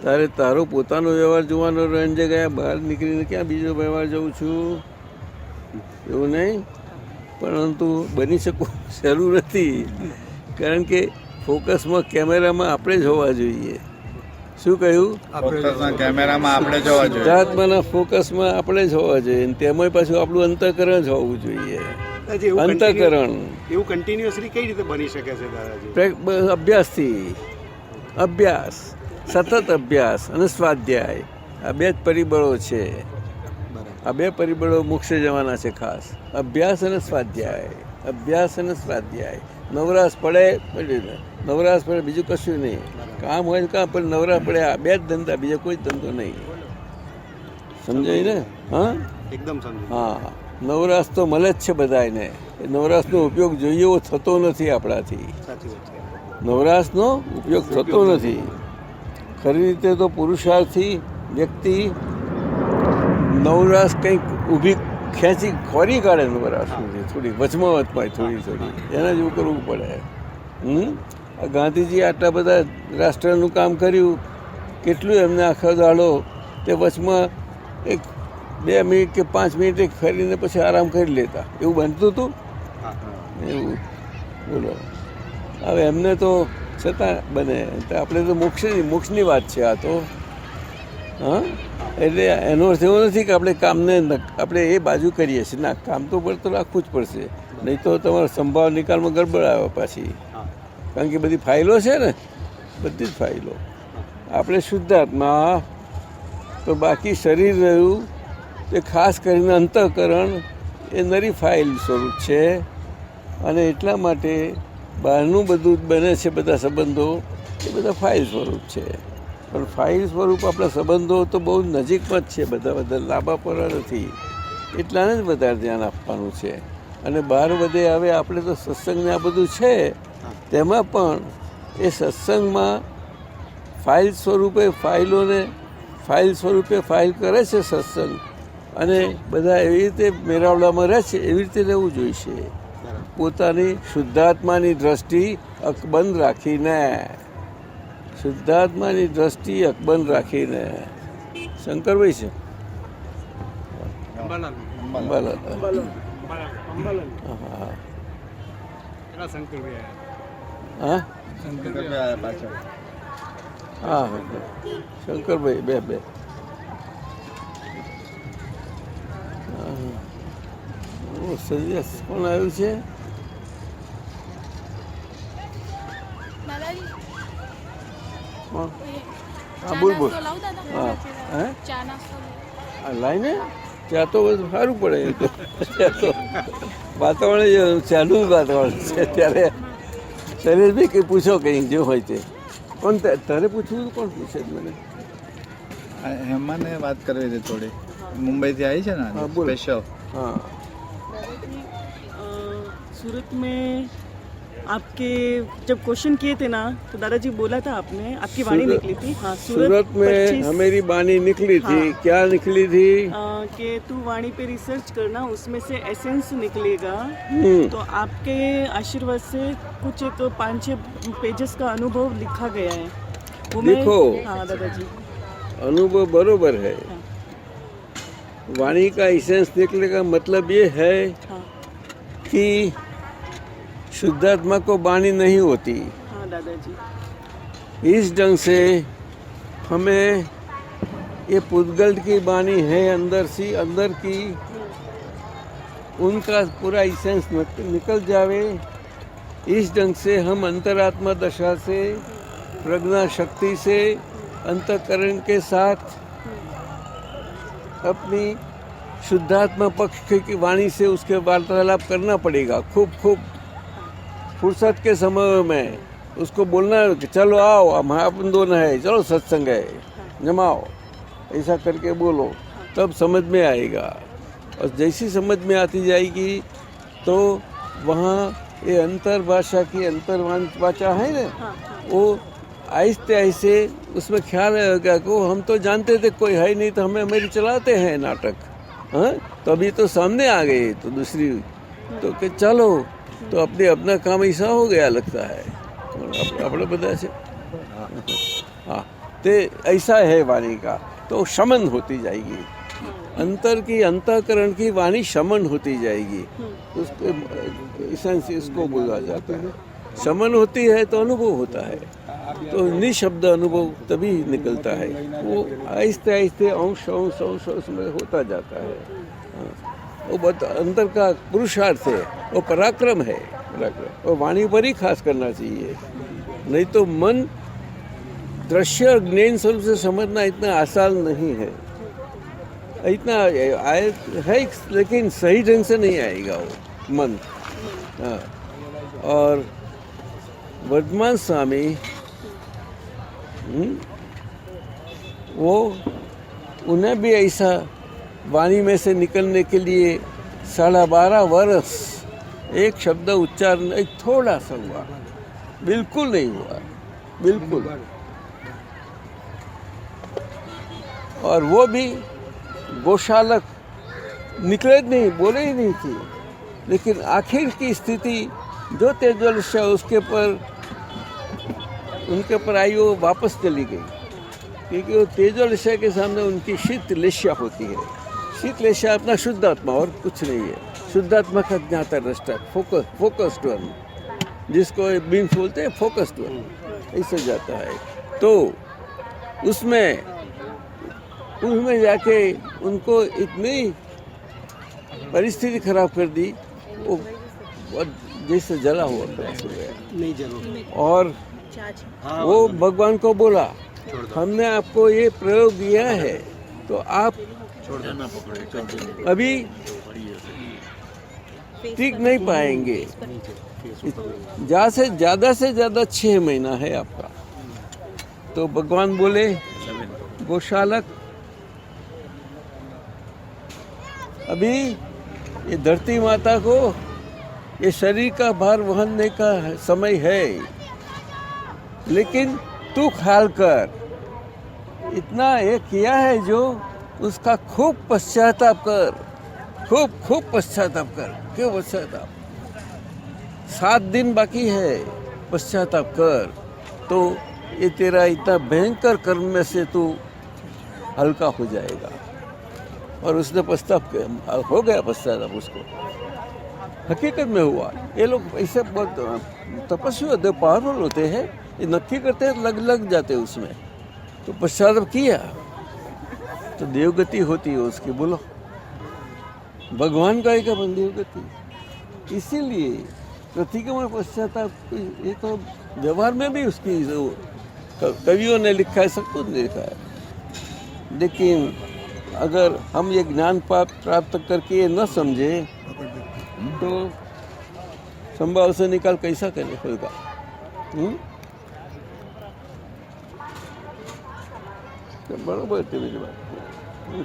તારે તારો પોતાનો વ્યવહાર જોવાનો રન જગ્યાએ બહાર નીકળીને ક્યાં બીજો વ્યવહાર જોઉં છું એવું નહીં. પરંતુ બની શકવું સહેલું નથી, કારણ કે ફોકસમાં કેમેરામાં આપણે જ હોવા જોઈએ. શું કહ્યું? ફોકસમાં કેમેરામાં આપણે જોવા જોઈએ. શુદ્ધાત્માના ફોકસમાં આપણે જ હોવા જોઈએ. તેમાં પાછું આપણું અંતઃકરણ જ હોવું જોઈએ. અંતઃકરણ એવું કન્ટિન્યુઅસલી કઈ રીતે બની શકે છે દાદાજી? અભ્યાસથી. અભ્યાસ, સતત અભ્યાસ અને સ્વાધ્યાય, આ બે જ પરિબળો છે. આ બે પરિબળો મોક્ષે જવાના છે ખાસ. અભ્યાસ અને સ્વાધ્યાય, અભ્યાસ અને સ્વાધ્યાય. નવરાશ પડે નવરાશ પડે બીજું કશું નહીં. કામ હોય કામ પણ નવરાશ પડે, આ બે જ ધંધા, બીજો કોઈ ધંધો નહીં. સમજાય ને? હા એકદમ સમજ. હા નવરાશ તો મળે જ છે બધાને. નવરાશનો ઉપયોગ જોઈએ એવો થતો નથી આપણાથી. નવરાશનો ઉપયોગ થતો નથી. ખરી રીતે તો પુરુષાર્થી વ્યક્તિ નવરાશ કંઈક ઊભી ખેંચી ખોરી કાઢે. નવરાશ થોડી વચમાં થોડી એના જેવું કરવું પડે. ગાંધીજી આટલા બધા રાષ્ટ્રનું કામ કર્યું, કેટલું એમને આખો દાડો તે વચમાં એક 2 મિનિટ કે 5 મિનિટ ફરીને પછી આરામ કરી લેતા. એવું બનતું હતું એવું? બોલો. હવે એમને તો છતાં બને. આપણે તો મોક્ષની વાત છે આ તો. હા એટલે એનો અર્થ એવો નથી કે આપણે કામને આપણે એ બાજુ કરીએ છીએ. ના, કામ તો પર તો રાખવું જ પડશે, નહીં તો તમારો સંભાવ નિકાલમાં ગડબડ આવે પાછી. કારણ કે બધી ફાઇલો છે ને, બધી જ ફાઇલો. આપણે શુદ્ધાત્મા તો બાકી શરીર રહ્યું તે ખાસ કરીને અંતઃકરણ એ નરી ફાઇલ સ્વરૂપ છે. અને એટલા માટે બહારનું બધું બને છે, બધા સંબંધો એ બધા ફાઇલ સ્વરૂપ છે. પણ ફાઇલ સ્વરૂપ આપણા સંબંધો તો બહુ નજીકમાં જ છે. બધા લાંબા પર નથી. એટલાને જ વધારે ધ્યાન આપવાનું છે. અને બહાર વધે હવે આપણે તો સત્સંગને આ બધું છે, તેમાં પણ એ સત્સંગમાં ફાઇલ સ્વરૂપે ફાઇલ સ્વરૂપે ફાઇલ કરે છે સત્સંગ. અને બધા એવી રીતે મેળાવડામાં રહે છે, એવી રીતે રહેવું જોઈશે. પોતાની શુદ્ધાત્માની દ્રષ્ટિ અકબંધ રાખીને, શુદ્ધાત્માની દ્રષ્ટિ અકબંધ રાખીને. શંકરભાઈ છે હા શંકરભાઈ બે સજેસ કોણ આવ્યું છે? હા બોલ હા હે લાઈને ત્યાં તો સારું પડે. ત્યાં તો વાતાવરણ ચાલુ વાતાવરણ છે. ત્યારે શૈલેષભાઈ કંઈ પૂછો કંઈ જે હોય તે. કોણ તારે પૂછવું? કોણ પૂછે મને? હેમાને વાત કરવી હતી થોડી. મુંબઈથી આવી છે ને સ્પેશિયલ. हाँ सूरत में आपके जब क्वेश्चन किए थे ना तो दादाजी बोला था आपने, आपकी वाणी निकली थी. हाँ सूरत में हमारी वाणी निकली थी. क्या निकली थी? कि तू वाणी पे रिसर्च करना, उसमें से एसेंस निकलेगा. तो आपके आशीर्वाद से कुछ एक 5-6 पेजेस का अनुभव लिखा गया है. वो देखो हाँ दादाजी अनुभव बरोबर है. वाणी का एसेंस निकलने का मतलब ये है हाँ कि शुद्धात्मा को वाणी नहीं होती। हाँ दादाजी, इस ढंग से हमें ये पुद्गल की वाणी है अंदर की उनका पूरा एसेंस निकल जावे। इस ढंग से हम अंतरात्मा दशा से प्रज्ञा शक्ति से अंतःकरण के साथ अपनी शुद्धात्मा पक्ष की वाणी से उसके वार्तालाप करना पड़ेगा। खूब फुर्सत के समय में उसको बोलना है कि चलो आओ हम अपन दोनों है, चलो सत्संग है, जमाओ, ऐसा करके बोलो, तब समझ में आएगा। और जैसी समझ में आती जाएगी तो वहाँ ये अंतर भाषा की अंतर्वाचा है ना, वो आहिस्ते आहिस्ते उसमें ख्याल आएगा को हम तो जानते थे कोई है नहीं तो हमें मेरी चलाते हैं नाटक, हाँ तो अभी तो सामने आ गए तो दूसरी तो कि चलो तो अपने अपना काम ऐसा हो गया लगता है अपने बता से। हाँ तो ऐसा है वाणी का, तो शमन होती जाएगी, अंतर की अंतःकरण की वाणी शमन होती जाएगी। उसके एसेंस इसको बोला जाता है। शमन होती है तो अनुभव होता है, तो निशब्द अनुभव तभी निकलता है, वो आहिस्ते आहिस्ते अंश में होता जाता है। वो बहुत अंदर का पुरुषार्थ है, वो पराक्रम है, वो वाणी पर ही खास करना चाहिए। नहीं तो मन दृश्य और ज्ञान स्वरूप से समझना इतना आसान नहीं है, इतना आए है लेकिन सही ढंग से नहीं आएगा वो मन। हाँ और वर्धमान स्वामी वो उन्हें भी ऐसा वाणी में से निकलने के लिए 12.5 वर्ष एक शब्द उच्चारण एक थोड़ा सा हुआ, बिल्कुल नहीं हुआ, बिल्कुल। और वो भी गोशालक निकले नहीं, बोले ही नहीं थी, लेकिन आखिर की स्थिति जो तेजोलशा उनके पर आई वो वापस चली गई, क्योंकि वो तेजोलशा के सामने उनकी शीतलेशा होती है। शीतलेशा अपना शुद्धात्मा और कुछ नहीं है, शुद्धात्मा का ज्ञाता दृष्टा फोकस्ड वन, जिसको बीन्स बोलते हैं फोकस्ड वन, ऐसे जाता है। तो उसमें जाके उनको इतनी परिस्थिति खराब कर दी, वो जैसे जला हुआ प्रयास हो गया। और वो भगवान को बोला हमने आपको ये प्रयोग दिया है तो आप अभी टिक नहीं पाएंगे, ज़्यादा से ज़्यादा 6 महीना है आपका। तो भगवान बोले गोशालक अभी ये धरती माता को ये शरीर का भार वहनने का समय है, लेकिन तू ख्याल कर, इतना ये किया है जो उसका खूब पश्चाताप कर, खूब पश्चाताप कर। क्यों पश्चाताप? 7 दिन बाकी है, पश्चाताप कर, तो ये तेरा इतना भयंकर कर्म में से तू हल्का हो जाएगा। और उसने पश्चाताप हो गया, पश्चाताप उसको हकीकत में हुआ। ये लोग ऐसे बहुत तपस्वी होते, पावरफुल होते हैं, ये नक्की करते हैं, लग जाते हैं उसमें। तो पश्चाताप किया तो देवगति होती है उसकी, बोलो भगवान का एक अपन देवगति। इसीलिए प्रतिक्रमण पश्चाताप ये तो व्यवहार में भी उसकी कवियों ने लिखा है, सब कुछ लिखा है। लेकिन अगर हम ये ज्ञान प्राप्त करके ये न समझे तो संभाव से निकाल कैसा करे होगा। बराबर है मेरी बात,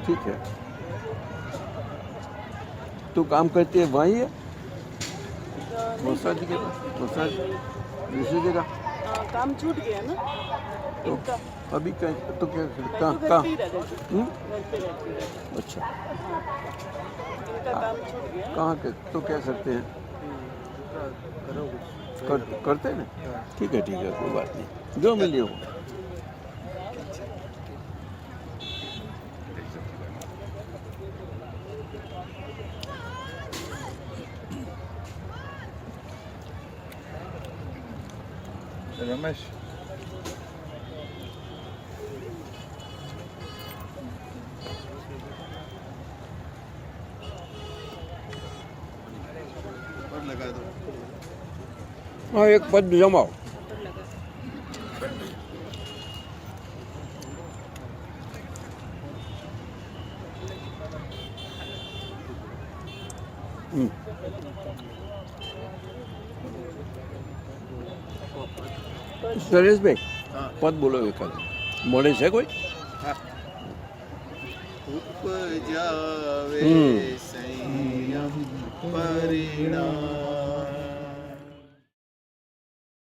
ठीक है। तू काम करती है वहीं है मसाज के पास, मसाज दूसरी जगह काम छूट गया ना तो अभी क्या तो क्या कहाँ अच्छा कहाँ के तो क्या करते हैं करते हैं ना, ठीक है कोई बात नहीं, जो मिले हो। રમેશ और लगा दो હા એક પદ જમાવો. સુરેશભાઈ પદ બોલો એકાદ મળે છે કોઈ? उपजावे संयम परिणाम